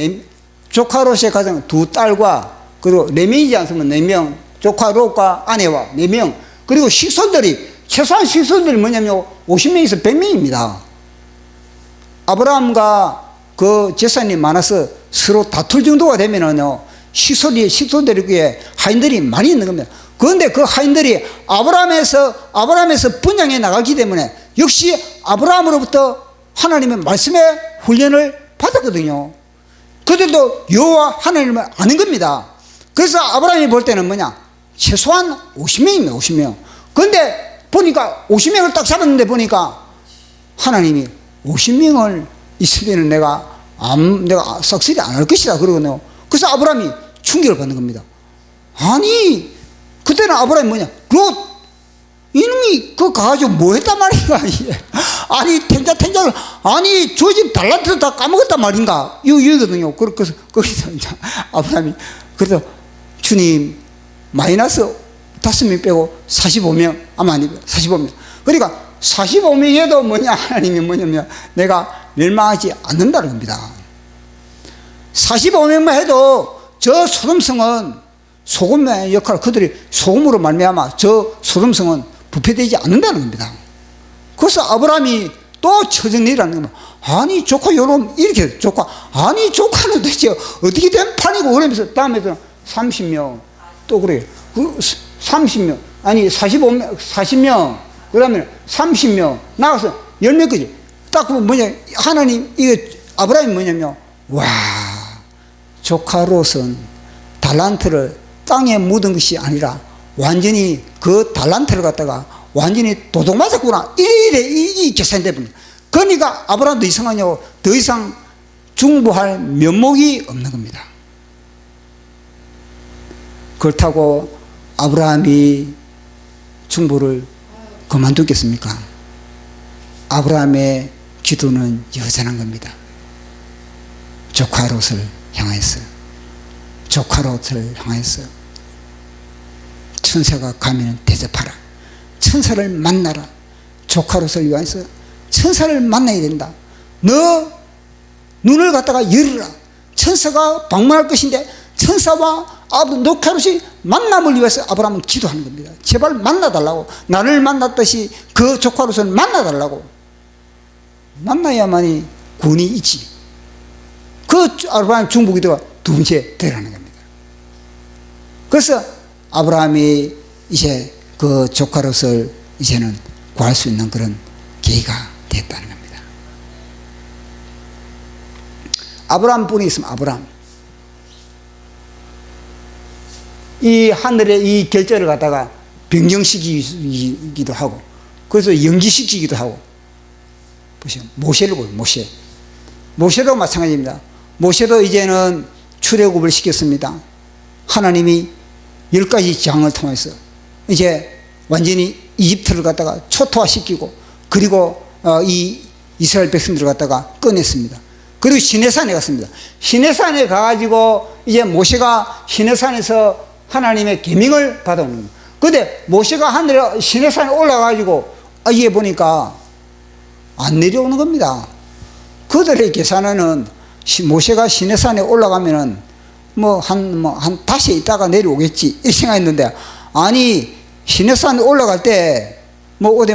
두 딸과, 그리고 4명이지 않습니까? 4명. 조카 롯과 아내와 4명. 그리고 최소한 식손들이 50명에서 100명입니다. 아브라함과 그 제사님이 많아서 서로 다툴 정도가 되면은요, 식손들에게 하인들이 많이 있는 겁니다. 그런데 그 하인들이 아브라함에서 분양해 나가기 때문에 역시 아브라함으로부터 하나님의 말씀의 훈련을 받았거든요. 그들도 여호와 하나님을 아는 겁니다. 그래서 아브라함이 볼 때는 최소한 50명입니다. 50명. 그런데 보니까 50명을 딱 잡았는데 보니까 하나님이 50명을 있으면 내가 싹쓸이 안 할 것이다 그러거든요. 그래서 아브라함이 충격을 받는 겁니다. 아니 그때는 아브라함이 롯 이놈이 그거 가가지고 뭐 했단 말인가. 아니 텐자를 아니 저 집 달란트를 다 까먹었단 말인가 이거거든요. 그래서 거기서 이제 아브라함이 그래서 주님 마이너스 5명 빼고 45명 아마 아닙니다. 45명. 그러니까 45명에도 하나님이 내가 멸망하지 않는다는 겁니다. 45명만 해도 저 소돔성은 소금의 역할, 그들이 소금으로 말미암아 저 소돔성은 부패되지 않는다는 겁니다. 그래서 아브라함이 또 처정리라는 겁니다. 아니 조카 요놈 이렇게 아니 조카는 도대체 어떻게 된 판이고 그러면서 다음에는 30명 또 그래요. 30명 아니 40명 그러면 30명 나가서 10명까지 딱 하나님 이거 아브라함이 뭐냐면요, 와, 조카 롯은 달란트를 땅에 묻은 것이 아니라 완전히 그 달란트를 갖다가 완전히 도둑 맞았구나, 이래 이 계산돼 버립니다. 그러니까 아브라함도 이상하냐고, 더 이상 중보할 면목이 없는 겁니다. 그렇다고 아브라함이 중보를 그만두겠습니까? 아브라함의 기도는 여전한 겁니다. 조카 롯을 향하였어요. 조카 롯을 향하였어요. 천사가 가면 대접하라. 천사를 만나라. 조카 롯을 위해서 천사를 만나야 된다. 너 눈을 갖다가 열어라. 천사가 방문할 것인데 천사와 조카 롯이 만남을 위해서 아브라함은 기도하는 겁니다. 제발 만나달라고. 나를 만났듯이 그 조카 롯을 만나달라고. 만나야만이 구원이 있지. 그 아브라함 중보 기도가 두 번째 되라는 겁니다. 그래서 아브라함이 이제 그 조카 롯을 이제는 구할 수 있는 그런 계기가 됐다는 겁니다. 아브라함뿐이 있으면 아브라함, 이 하늘의 이 결제를 갖다가 변경시키기도 하고, 그래서 연기시키기도 하고. 보세요, 모세를 보세요. 모세도 마찬가지입니다. 모세도 이제는 출애굽을 시켰습니다. 하나님이 10가지 장을 통해서 이제 완전히 이집트를 갖다가 초토화시키고, 그리고 이 이스라엘 백성들을 갖다가 꺼냈습니다. 그리고 시내산에 갔습니다. 시내산에 가가지고 이제 모세가 시내산에서 하나님의 계명을 받아오는 겁니다. 근데 모세가 하늘에 시내산에 올라가가지고 이게 보니까 안 내려오는 겁니다. 그들의 계산은 모세가 시내산에 올라가면은 한 다시 있다가 내려오겠지, 이렇게 생각했는데, 아니, 시내산에 올라갈 때, 어디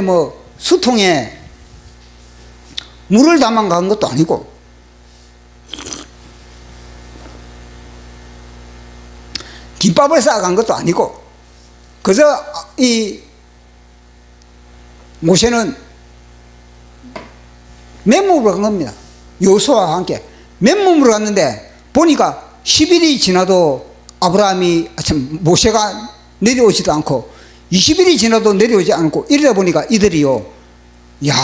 수통에 물을 담아 간 것도 아니고, 김밥을 싸간 것도 아니고, 그저 이 모세는 맨몸으로 간 겁니다. 여호수아와 함께 맨몸으로 갔는데 보니까 10일이 지나도 모세가 내려오지도 않고 20일이 지나도 내려오지 않고, 이러다 보니까 이들이요, 야,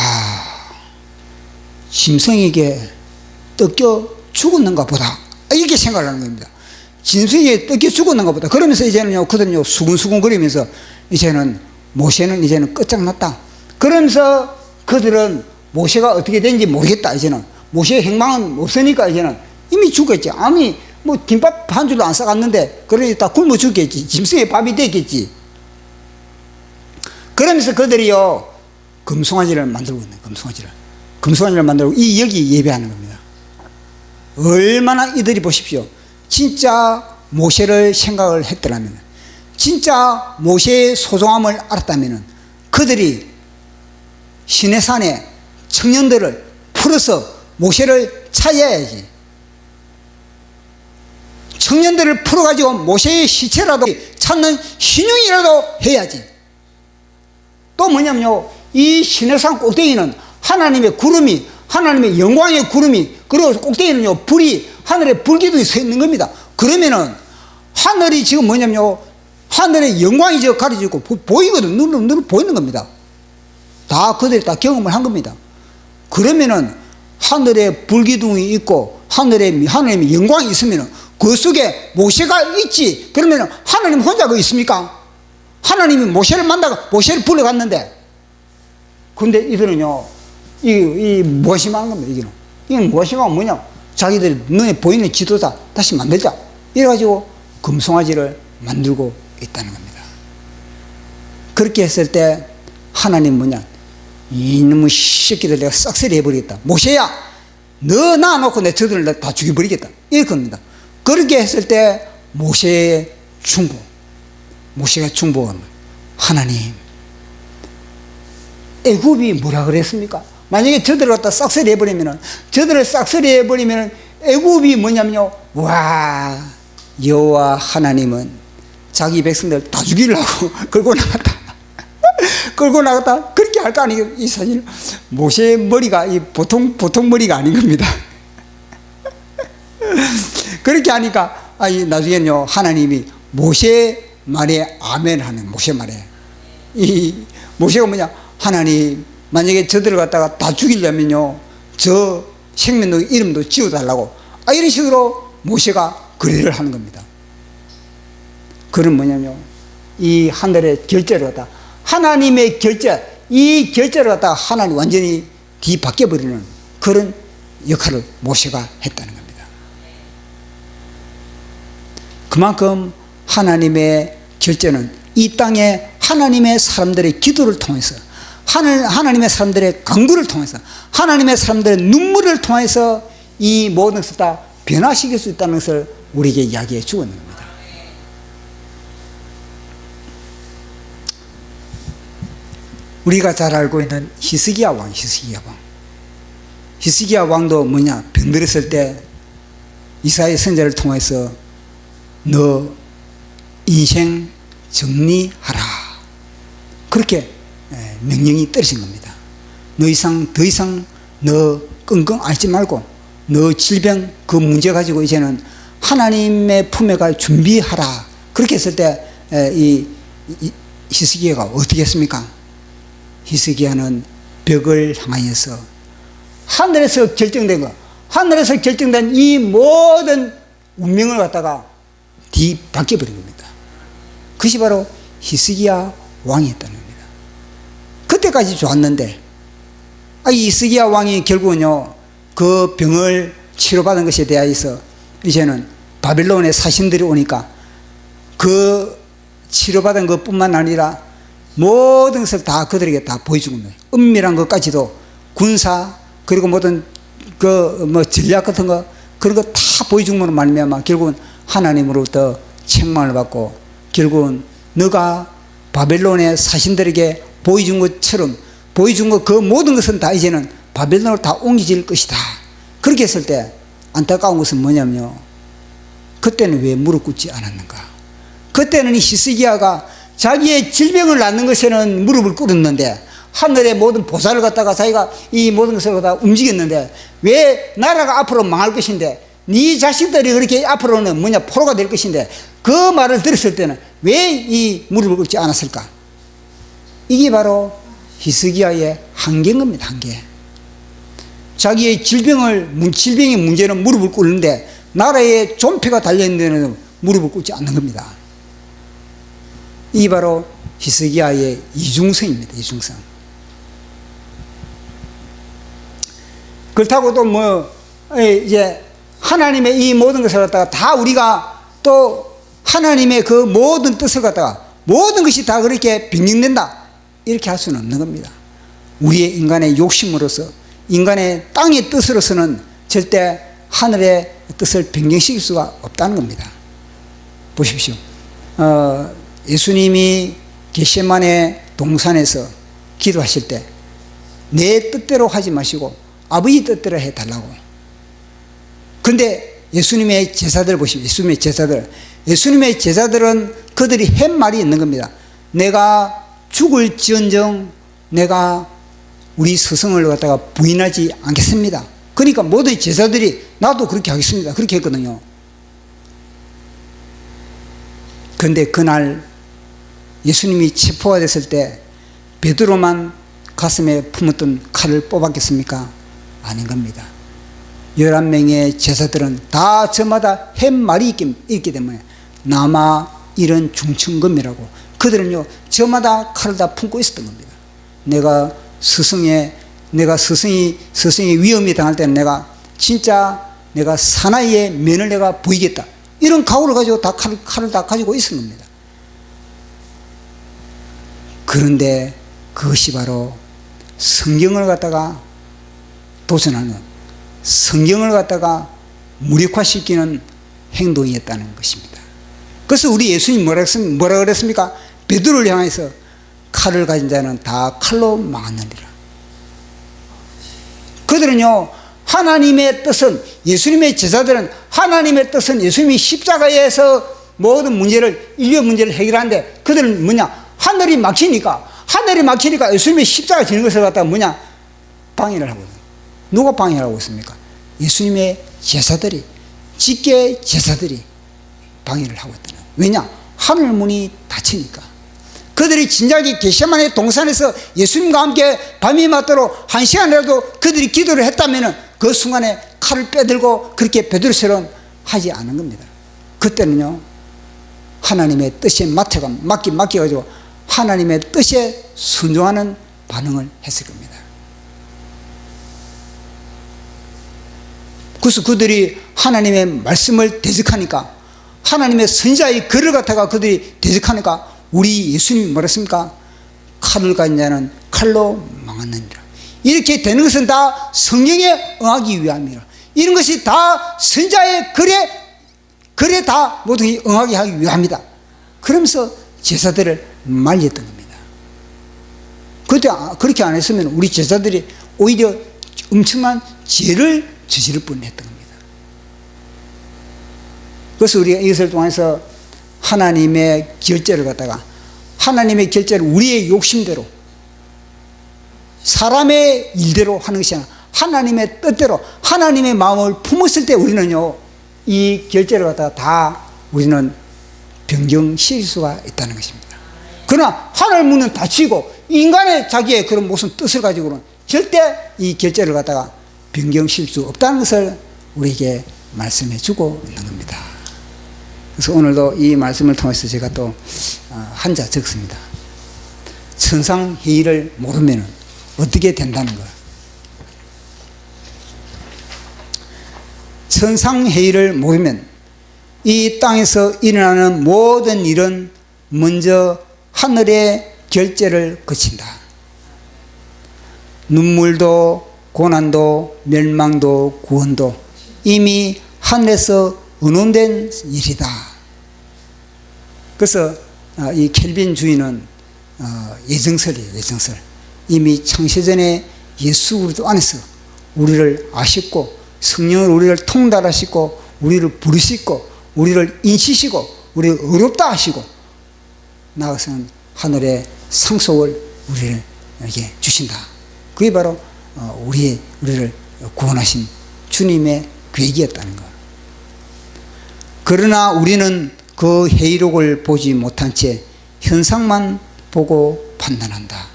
짐승에게 뜯겨 죽었는가 보다, 이렇게 생각을 하는 겁니다. 짐승에게 뜯겨 죽었는가 보다. 그러면서 이제는요, 그들은요, 수근수근 거리면서 이제는 모세는 이제는 끝장났다. 그러면서 그들은 모세가 어떻게 된지 모르겠다. 이제는 모세의 행방은 없으니까 이제는 이미 죽겠지. 아니 김밥 한 줄도 안 싸갔는데 그러니 다 굶어 죽겠지. 짐승의 밥이 됐겠지. 그러면서 그들이요, 금송아지를 만들고 있는, 금송아지를 만들고 여기 예배하는 겁니다. 얼마나 이들이 보십시오, 진짜 모세를 생각을 했더라면, 진짜 모세의 소중함을 알았다면 그들이 시내산에 청년들을 풀어서 모세를 찾아야지. 청년들을 풀어가지고 모세의 시체라도 찾는 신용이라도 해야지. 또 뭐냐면요, 이 시내산 꼭대기는 하나님의 구름이, 하나님의 영광의 구름이, 그리고 꼭대기는요, 불이, 하늘에 불기둥이 서 있는 겁니다. 그러면은 하늘이 지금 뭐냐면요, 하늘의 영광이 저 가려지고 보이거든. 눈으로 보이는 겁니다. 다 그들이 다 경험을 한 겁니다. 그러면은 하늘에 불기둥이 있고 하나님의 영광이 있으면은 그 속에 모세가 있지. 그러면은 하나님 혼자 그 있습니까? 하나님이 모세를 만나고 모세를 불러갔는데, 근데 이들은요, 이 무엇이만 겁니다. 이건 무엇이만 뭐냐, 자기들 눈에 보이는 지도자 다시 만들자, 이래가지고 금송아지를 만들고 있다는 겁니다. 그렇게 했을 때 하나님 뭐냐, 이놈의 새끼들 내가 싹쓸이 해버리겠다. 모세야, 너 낳아놓고 내 저들을 다 죽여버리겠다, 이럴 겁니다. 그렇게 했을 때 모세의 중보, 모세가 중보하는, 하나님, 애굽이 뭐라 그랬습니까? 만약에 저들을 갖다 싹쓸이 해버리면은, 애굽이 뭐냐면요, 와, 여호와 하나님은 자기 백성들 다 죽이려고 끌고 나갔다. 그렇게 할 거 아니에요. 이 사실 모세의 머리가 이 보통 머리가 아닌 겁니다. 그렇게 하니까 나중에는요 하나님이 모세 말에 아멘 하는 모세 말에 이 모세가 뭐냐 하나님 만약에 저들을 갖다가 다 죽이려면요 저 생명록 이름도 지워달라고 이런 식으로 모세가 거래를 하는 겁니다. 그건 뭐냐면 이 하늘의 결제를 갖다 하나님의 결제 이 결제를 갖다가 하나님 완전히 뒤바뀌어버리는 그런 역할을 모세가 했다는 겁니다. 그만큼 하나님의 결제는 이 땅에 하나님의 사람들의 기도를 통해서 하나님의 사람들의 간구를 통해서 하나님의 사람들의 눈물을 통해서 이 모든 것을 다 변화시킬 수 있다는 것을 우리에게 이야기해 주고 있는 겁니다. 우리가 잘 알고 있는 히스기야 왕, 히스기야 왕도 뭐냐 병들었을 때 이사야 선지자를 통해서 너 인생 정리하라 그렇게 명령이 떨어진 겁니다. 더 이상 너 끙끙 앓지 말고 너 질병 그 문제 가지고 이제는 하나님의 품에 갈 준비하라 그렇게 했을 때 이 히스기야가 어떻게 했습니까? 히스기야는 벽을 향하여서 하늘에서 결정된 이 모든 운명을 갖다가 뒤바뀌어버린 겁니다. 그것이 바로 히스기야 왕이었다는 겁니다. 그때까지 좋았는데 이 히스기야 왕이 결국은요 그 병을 치료받은 것에 대하여서 이제는 바벨론의 사신들이 오니까 그 치료받은 것뿐만 아니라 모든 것을 다 그들에게 다 보여준 겁니다. 은밀한 것까지도 군사 그리고 모든 전략 같은 거 그런 거 다 보여준 것으로 말미암아 결국은 하나님으로부터 책망을 받고 결국은 너가 바벨론의 사신들에게 보여준 것처럼 보여준 것 그 모든 것은 다 이제는 바벨론으로 다 옮겨질 것이다. 그렇게 했을 때 안타까운 것은 뭐냐면요 그때는 왜 무릎 꿇지 않았는가? 그때는 이 히스기야가 자기의 질병을 낫는 것에는 무릎을 꿇었는데 하늘의 모든 보살을 갖다가 자기가 이 모든 것을 갖다가 움직였는데 왜 나라가 앞으로 망할 것인데 네 자식들이 그렇게 앞으로는 포로가 될 것인데 그 말을 들었을 때는 왜 이 무릎을 꿇지 않았을까? 이게 바로 히스기야의 한계인 겁니다. 한계. 자기의 질병의 문제는 무릎을 꿇는데 나라의 존폐가 달려있는 데는 무릎을 꿇지 않는 겁니다. 이게 바로 히스기야의 이중성입니다. 이중성. 그렇다고 또 이제 하나님의 이 모든 것을 갖다가 다 우리가 또 하나님의 그 모든 뜻을 갖다가 모든 것이 다 그렇게 변경된다 이렇게 할 수는 없는 겁니다. 우리의 인간의 욕심으로서 인간의 땅의 뜻으로서는 절대 하늘의 뜻을 변경시킬 수가 없다는 겁니다. 보십시오. 예수님이 겟세마네 동산에서 기도하실 때 내 뜻대로 하지 마시고 아버지 뜻대로 해달라고. 근데 예수님의 제자들 보십시오. 예수님의 제자들은 그들이 한 말이 있는 겁니다. 내가 죽을지언정 내가 우리 스승을 갖다가 부인하지 않겠습니다. 그러니까 모든 제자들이 나도 그렇게 하겠습니다. 그렇게 했거든요. 그런데 그날 예수님이 체포가 됐을 때 베드로만 가슴에 품었던 칼을 뽑았겠습니까? 아닌 겁니다. 11명의 제자들은 다 저마다 한 말이 있기 때문에 남아 이런 중천금이라고 그들은요 저마다 칼을 다 품고 있었던 겁니다. 내가 스승이 위험이 당할 때는 내가 사나이의 면을 내가 보이겠다 이런 각오를 가지고 다 칼을 다 가지고 있었던 겁니다. 그런데 그것이 바로 성경을 갖다가 도전하는 성경을 갖다가 무력화시키는 행동이었다는 것입니다. 그래서 우리 예수님 뭐라 그랬습니까? 베드로를 향해서 칼을 가진 자는 다 칼로 망하느니라. 그들은요 하나님의 뜻은 예수님의 제자들은 하나님의 뜻은 예수님이 십자가에서 모든 인류 문제를 해결하는데 그들은 하늘이 막히니까 예수님이 십자가 지는 것을 갖다가 방해를 하거든요. 누가 방해를 하고 있습니까? 예수님의 제자들이 직계 제사들이 방해를 하고 있다는 거예요. 왜냐? 하늘 문이 닫히니까. 그들이 진작에 겟세마네 동산에서 예수님과 함께 밤이 맞도록 1시간이라도 그들이 기도를 했다면 그 순간에 칼을 빼들고 그렇게 베드로처럼 하지 않은 겁니다. 그때는요, 하나님의 뜻에 맡겨가지고 하나님의 뜻에 순종하는 반응을 했을 겁니다. 그래서 그들이 하나님의 말씀을 대적하니까, 하나님의 선지자의 글을 갖다가 그들이 대적하니까 우리 예수님이 뭐랬습니까? 칼을 가진 자는 칼로 망하느니라. 이렇게 되는 것은 다 성령에 응하기 위함이라. 이런 것이 다 선지자의 글에 다 모두 응하게 하기 위함이다. 그러면서 제사들을 말렸던 겁니다. 그때 그렇게 안 했으면 우리 제사들이 오히려 엄청난 죄를 저지를 뻔했던 겁니다. 그래서 우리가 이것을 통해서 하나님의 결제를 갖다가, 하나님의 결제를 우리의 욕심대로, 사람의 일대로 하는 것이 아니라 하나님의 뜻대로 하나님의 마음을 품었을 때 우리는요, 이 결제를 갖다가 다 우리는 변경시킬 수가 있다는 것입니다. 그러나 하늘 문은 닫히고 인간의 자기의 그런 무슨 뜻을 가지고는 절대 이 결제를 갖다가 변경시킬 수 없다는 것을 우리에게 말씀해 주고 있는 겁니다. 그래서 오늘도 이 말씀을 통해서 제가 또 한자 적습니다. 천상회의를 모르면 어떻게 된다는 것. 천상회의를 모르면 이 땅에서 일어나는 모든 일은 먼저 하늘의 결제를 거친다. 눈물도 고난도 멸망도 구원도 이미 하늘에서 의논된 일이다. 그래서 이 켈빈 주인은 예정설이에요. 예정설. 이미 창세전에 예수 그리스도 안에서 우리를 아셨고 성령을 우리를 통달하시고 우리를 부르시고 우리를 인치시고 우리를 의롭다 하시고 나아가서는 하늘의 상속을 우리에게 주신다. 그게 바로 우리를 구원하신 주님의 계획이었다는 것. 그러나 우리는 그 회의록을 보지 못한 채 현상만 보고 판단한다.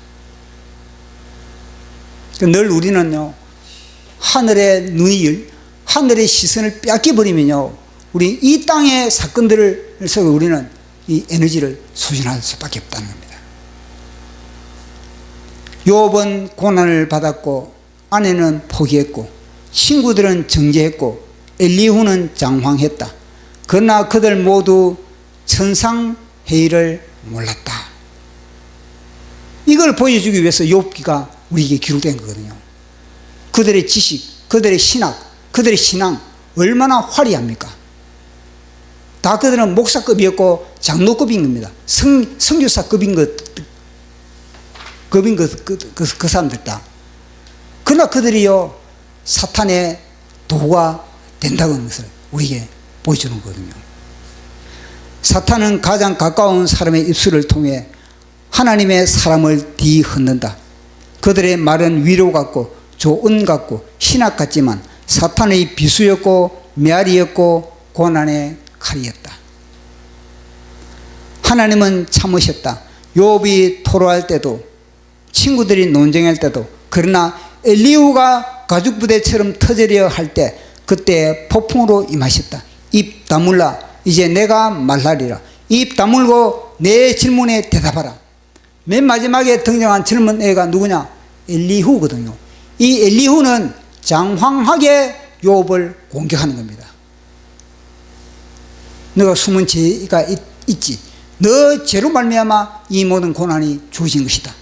늘 우리는요, 하늘의 눈이, 하늘의 시선을 빼앗겨버리면요, 우리 이 땅의 사건들을 속에 우리는 이 에너지를 소진할 수밖에 없다는 겁니다. 욥은 고난을 받았고 아내는 포기했고 친구들은 정죄했고 엘리후는 장황했다. 그러나 그들 모두 천상회의를 몰랐다. 이걸 보여주기 위해서 욥기가 우리에게 기록된 거거든요. 그들의 지식, 그들의 신학, 그들의 신앙 얼마나 화려합니까? 다 그들은 목사급이었고 장로급인 겁니다. 선교사급인 그 사람들 다. 그러나 그들이요, 사탄의 도구가 된다고 하는 것을 우리에게 보여주는 거거든요. 사탄은 가장 가까운 사람의 입술을 통해 하나님의 사람을 뒤흔든다. 그들의 말은 위로 같고 조언 같고 신학 같지만 사탄의 비수였고 메아리였고 고난의 칼이었다. 하나님은 참으셨다. 욥이 토로할 때도 친구들이 논쟁할 때도. 그러나 엘리후가 가죽부대처럼 터지려 할 때 그때 폭풍으로 임하셨다. 입 다물라. 이제 내가 말하리라. 입 다물고 내 질문에 대답하라. 맨 마지막에 등장한 젊은 애가 누구냐? 엘리후거든요. 이 엘리후는 장황하게 욥을 공격하는 겁니다. 너가 숨은 죄가 있지. 너 죄로 말미암아 이 모든 고난이 주어진 것이다.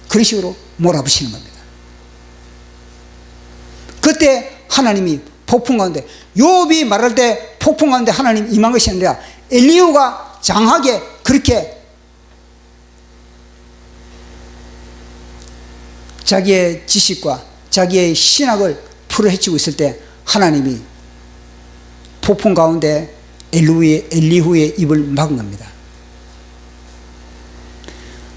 그런 식으로 몰아붙이는 겁니다. 그때 하나님이 폭풍 가운데, 욥이 말할 때 폭풍 가운데 하나님 임한 것이 아니라 엘리후가 장하게 그렇게 자기의 지식과 자기의 신학을 풀어헤치고 있을 때 하나님이 폭풍 가운데 엘리후의 입을 막은 겁니다.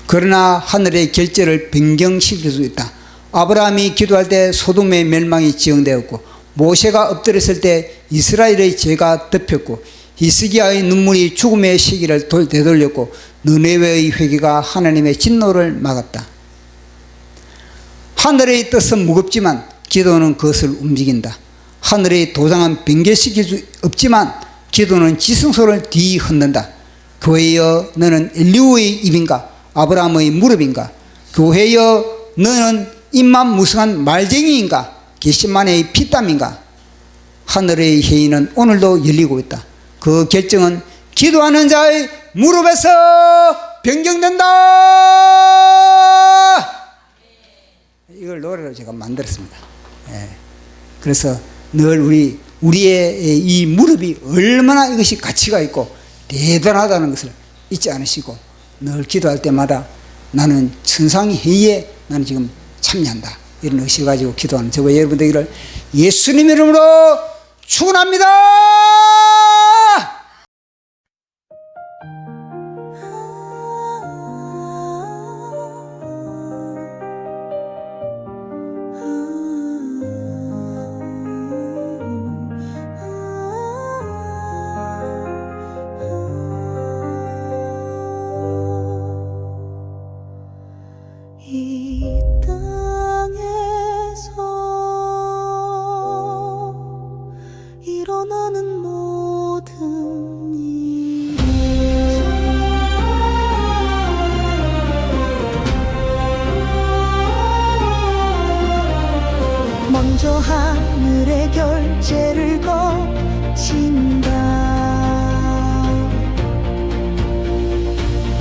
그러나 하늘의 결제를 변경시킬 수 있다. 아브라함이 기도할 때 소돔의 멸망이 지정되었고 모세가 엎드렸을 때 이스라엘의 죄가 덮였고 히스기야의 눈물이 죽음의 시기를 되돌렸고 느네웨의 회개가 하나님의 진노를 막았다. 하늘의 뜻은 무겁지만 기도는 그것을 움직인다. 하늘의 도장은 변개시킬 수 없지만 기도는 지성소를 뒤흔든다. 교회여 너는 엘리후의 입인가 아브라함의 무릎인가? 교회여 너는 입만 무성한 말쟁이인가 겟세마네의 피땀인가? 하늘의 회의는 오늘도 열리고 있다. 그 결정은 기도하는 자의 무릎에서 변경된다. 이걸 노래로 제가 만들었습니다. 예. 그래서 늘 우리의 이 무릎이 얼마나 이것이 가치가 있고 대단하다는 것을 잊지 않으시고 늘 기도할 때마다 나는 천상의 회의에 나는 지금 참여한다. 이런 의식을 가지고 기도하는 저와 여러분 되기를 예수님 이름으로 축원합니다. 이 땅에서 일어나는 모든 일 먼저 하늘의 결제를 거친다.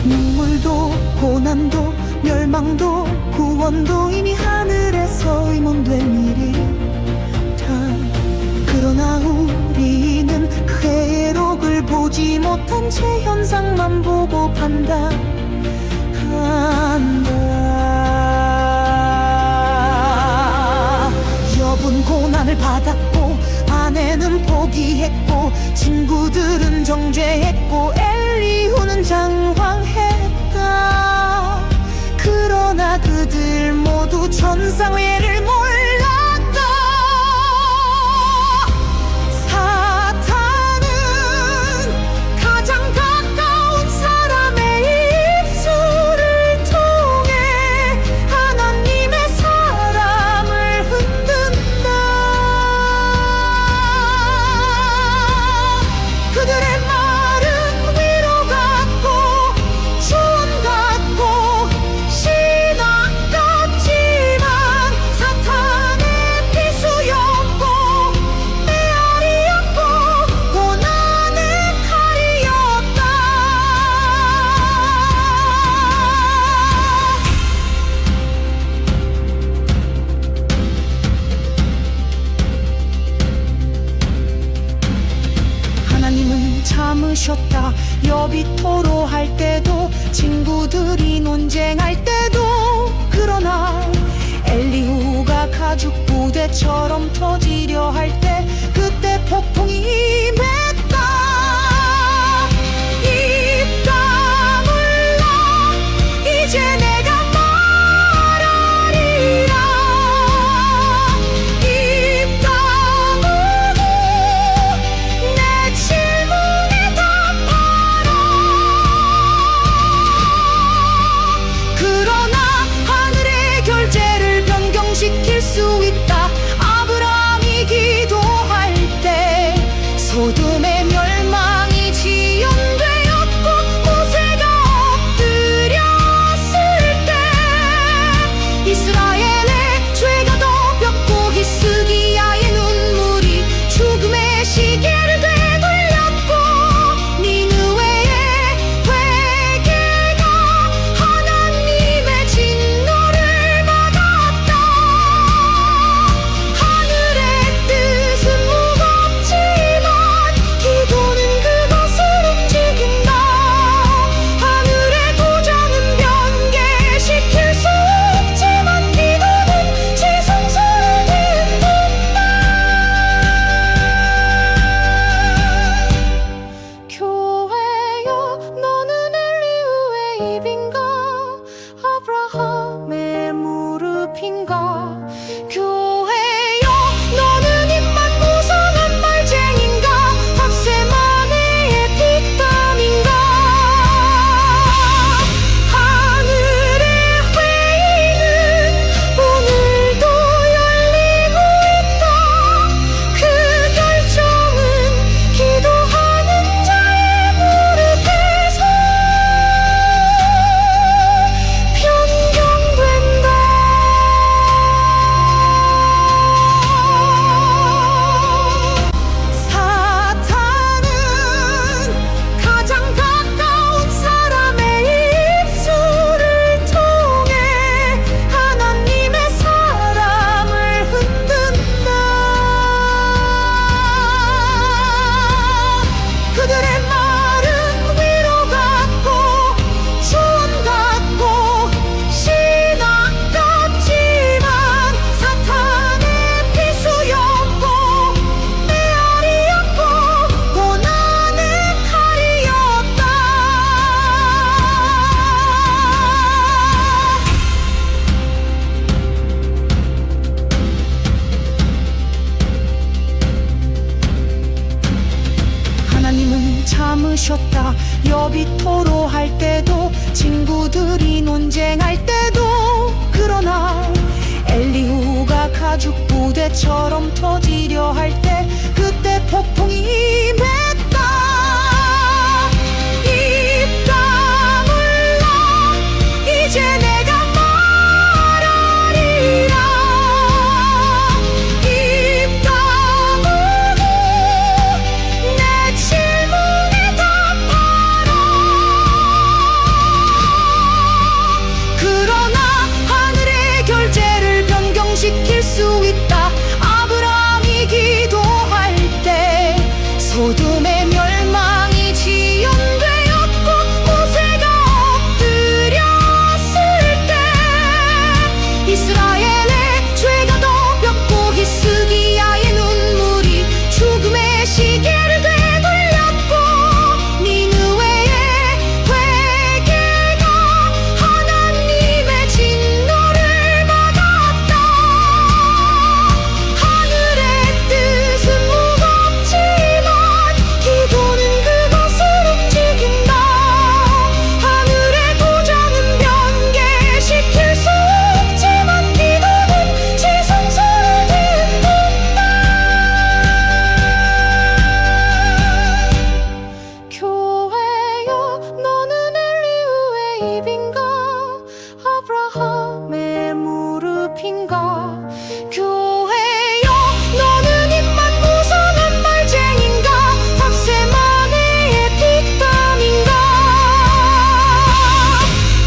눈물도 고난도 멸망도 구원도 이미 하늘에서 의문된 일이다. 그러나 우리는 그 회록을 보지 못한 채 현상만 보고 판단한다. 욥은 고난을 받았고 아내는 포기했고 친구들은 정죄했고 엘리후는 장황했다. 그러나 그들 모두 천상회를 몰랐다. 사탄은 가장 가까운 사람의 입술을 통해 하나님의 사람을 흔든다. 그들의 말은 위로 같고 조언 같고 신앙 같지만 사탄의 비수였고 메아리였고 고난의 칼이었다. 하나님은 참으셨다. 욥이 토로할 때도 친구들이 논쟁할 때도. 그러나 엘리후가 가죽 부대처럼 터지려 할 때 그때 폭풍이 임했다. 입 다물라 이제 내가 말하리라. 입 다물고 내 질문에 답하라. 그러나 하늘의 결제를 변경시킬 수 있다. 아브라함이 기도 주셨다. 여비 토로할 때도 친구들이 논쟁할 때도. 그러나 엘리후가 가죽 부대처럼 터지려 할 때 그때 폭풍이 임했다. 입 다물라 이제 내가 말하리라. 입 다물고 내 질문에 답하라. 그러나 하늘의 결제를 변경시킬 수 있다. 아브라함이 기도할 때 소돔의 멸망이 지연되었고 모세가 엎드렸을 때 이스라엘의 죄가 덮였고 히스기야의 눈물이 죽음의 시계를 되돌렸고 니느웨의 회개가 하나님의 진노를 막았다. 하늘의 뜻은 무겁지만 기도는 그것을 움직인다. 하늘의 도장은 변개시킬 수 없지만 기도는 지성소를 딛는다. 교회여 너는 엘리후의 입인가 아브라함의 무릎인가. 교회여 너는 입만 무성한 말쟁인가 랍세마네의 핏땀인가.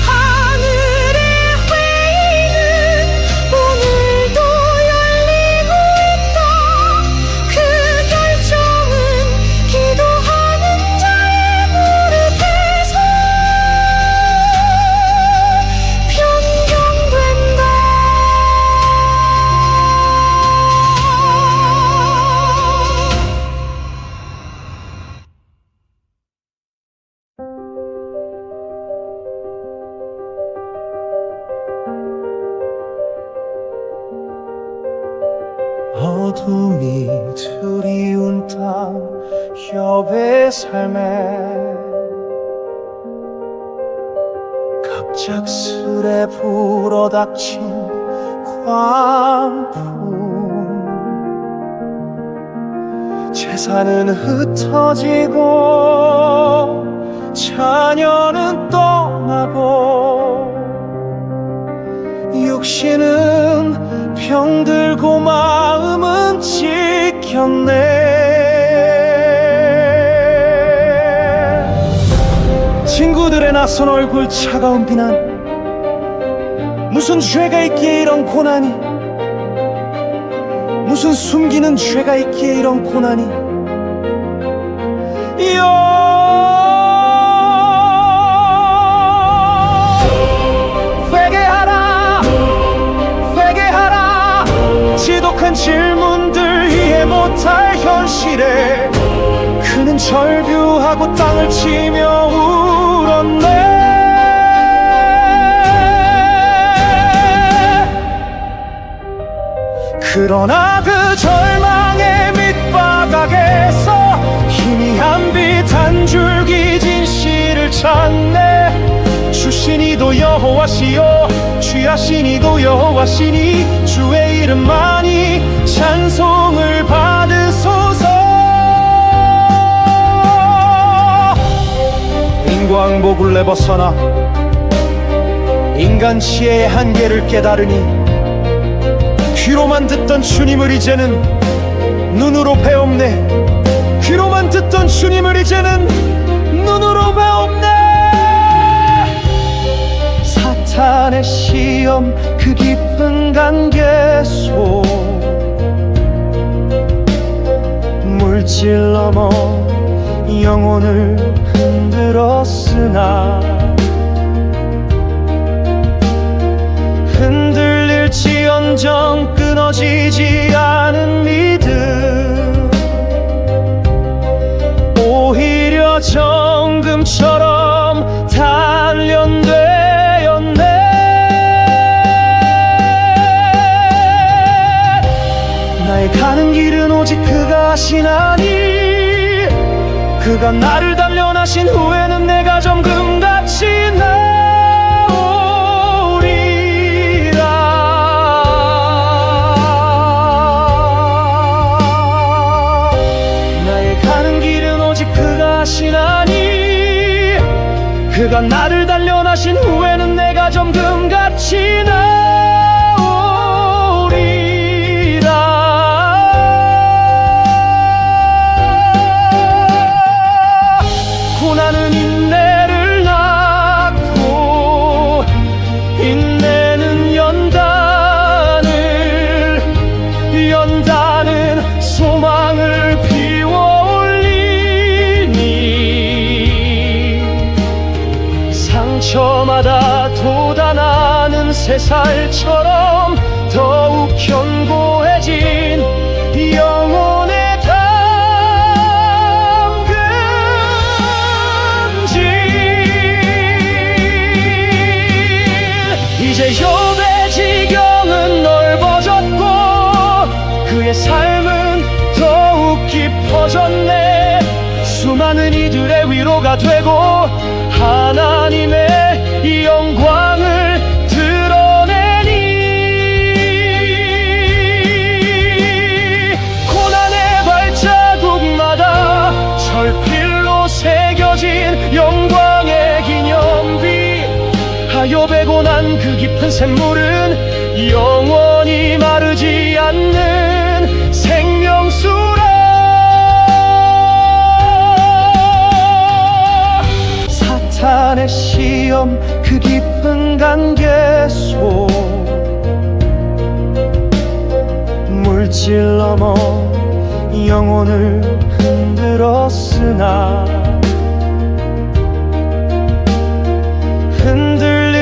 하늘의 회의는 오늘도 열리고 있다. 그 결정은 기도하는 자의 무릎에서 어둠이 드리운 땅 욥의 삶에 갑작스레 불어닥친 광풍. 재산은 흩어지고 자녀는 떠나고 육신은 병들고 마음은 찢겼네. 친구들의 낯선 얼굴 차가운 비난. 무슨 죄가 있기에 이런 고난이, 무슨 숨기는 죄가 있기에 이런 고난이. 회개하라 회개하라. 지독한 질문들 이해 못할 현실에 그는 절규하고 땅을 치며 울었네. 그러나 그 절망의 밑바닥에서 희미한 빛 한 줄기 진실을 찾네. 주시니도 여호와시요 주야시니도 여호와시니 주의 이름만이 찬송을 받으소서. 인광복을 내벗어나 인간 지혜의 한계를 깨달으니 귀로만 듣던 주님을 이제는 눈으로 배웁네. 귀로만 듣던 주님을 이제는 눈으로 배웁네. 사탄의 시험 그 깊은 관계 속 물질 넘어 영혼을 흔들었으나 흔들릴지언정 끊어지지 않은 믿음. 오히려 정금처럼 단련되었네. 나의 가는 길은 오직 그가 하시나니 그가 나를 단련하시니 달려나신 후에는 내가 정금같이 나오리라. 나의 가는 길은 오직 그가 하시나니 그가 나를 달려나신 후에는 내가 정금같이 고난은 인내를 낳고 인내는 연단은 소망을 피워 올리니 상처마다 돋아나는 새살처럼 더욱 견고해진 영혼의 이제 욥의 지경은 넓어졌고 그의 삶은 더욱 깊어졌네. 수많은 이들의 위로가 되고 하나님의 이 영광을 드러내니 고난의 발자국마다 철필로 새겨진 영광의 기념비. 욥의 고난 그 깊은 샘물은 영원히 마르지 않는 생명수라. 사탄의 시험 그 깊은 관계 속 물질 넘어 영혼을 흔들었으나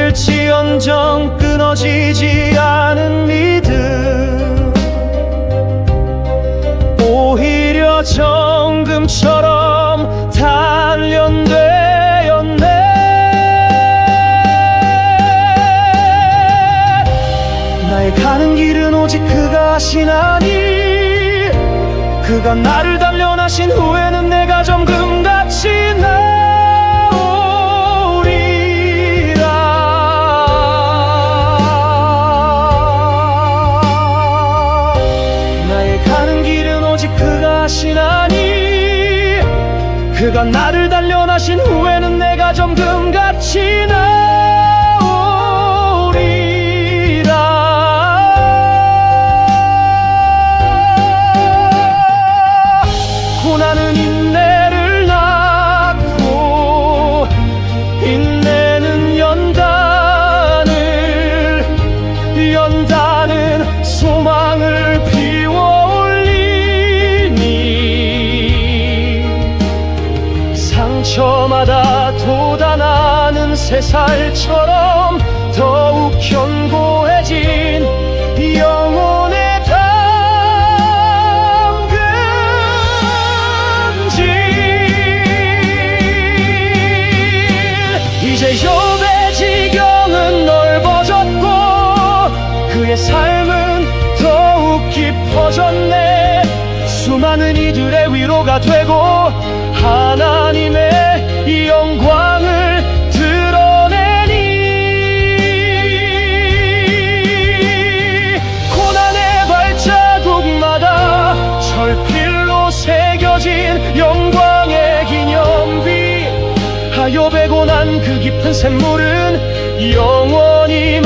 흔들릴지언정 끊어지지 않은 믿음 오히려 정금처럼 단련되었네. 나의 가는 길은 오직 그가 하시나니 그가 나를 단련하신 후에는 내가 정금같이 하시나니 그가 나를 단련하신 후에는 내가 정금같이 나오리라. 고난은 인내를 낳고 인내는 연단은 소망을 피워 상처마다 돋아나는 새살처럼 더욱 견고해진 영혼의 담금질. 이제 욥의 지경은 넓어졌고 그의 삶은 더욱 깊어졌네. 수많은 이들의 위로가 되고 하나님의 이 영광을 드러내니 고난의 발자국마다 철필로 새겨진 영광의 기념비. 욥의 고난 그 깊은 샘물은 영원히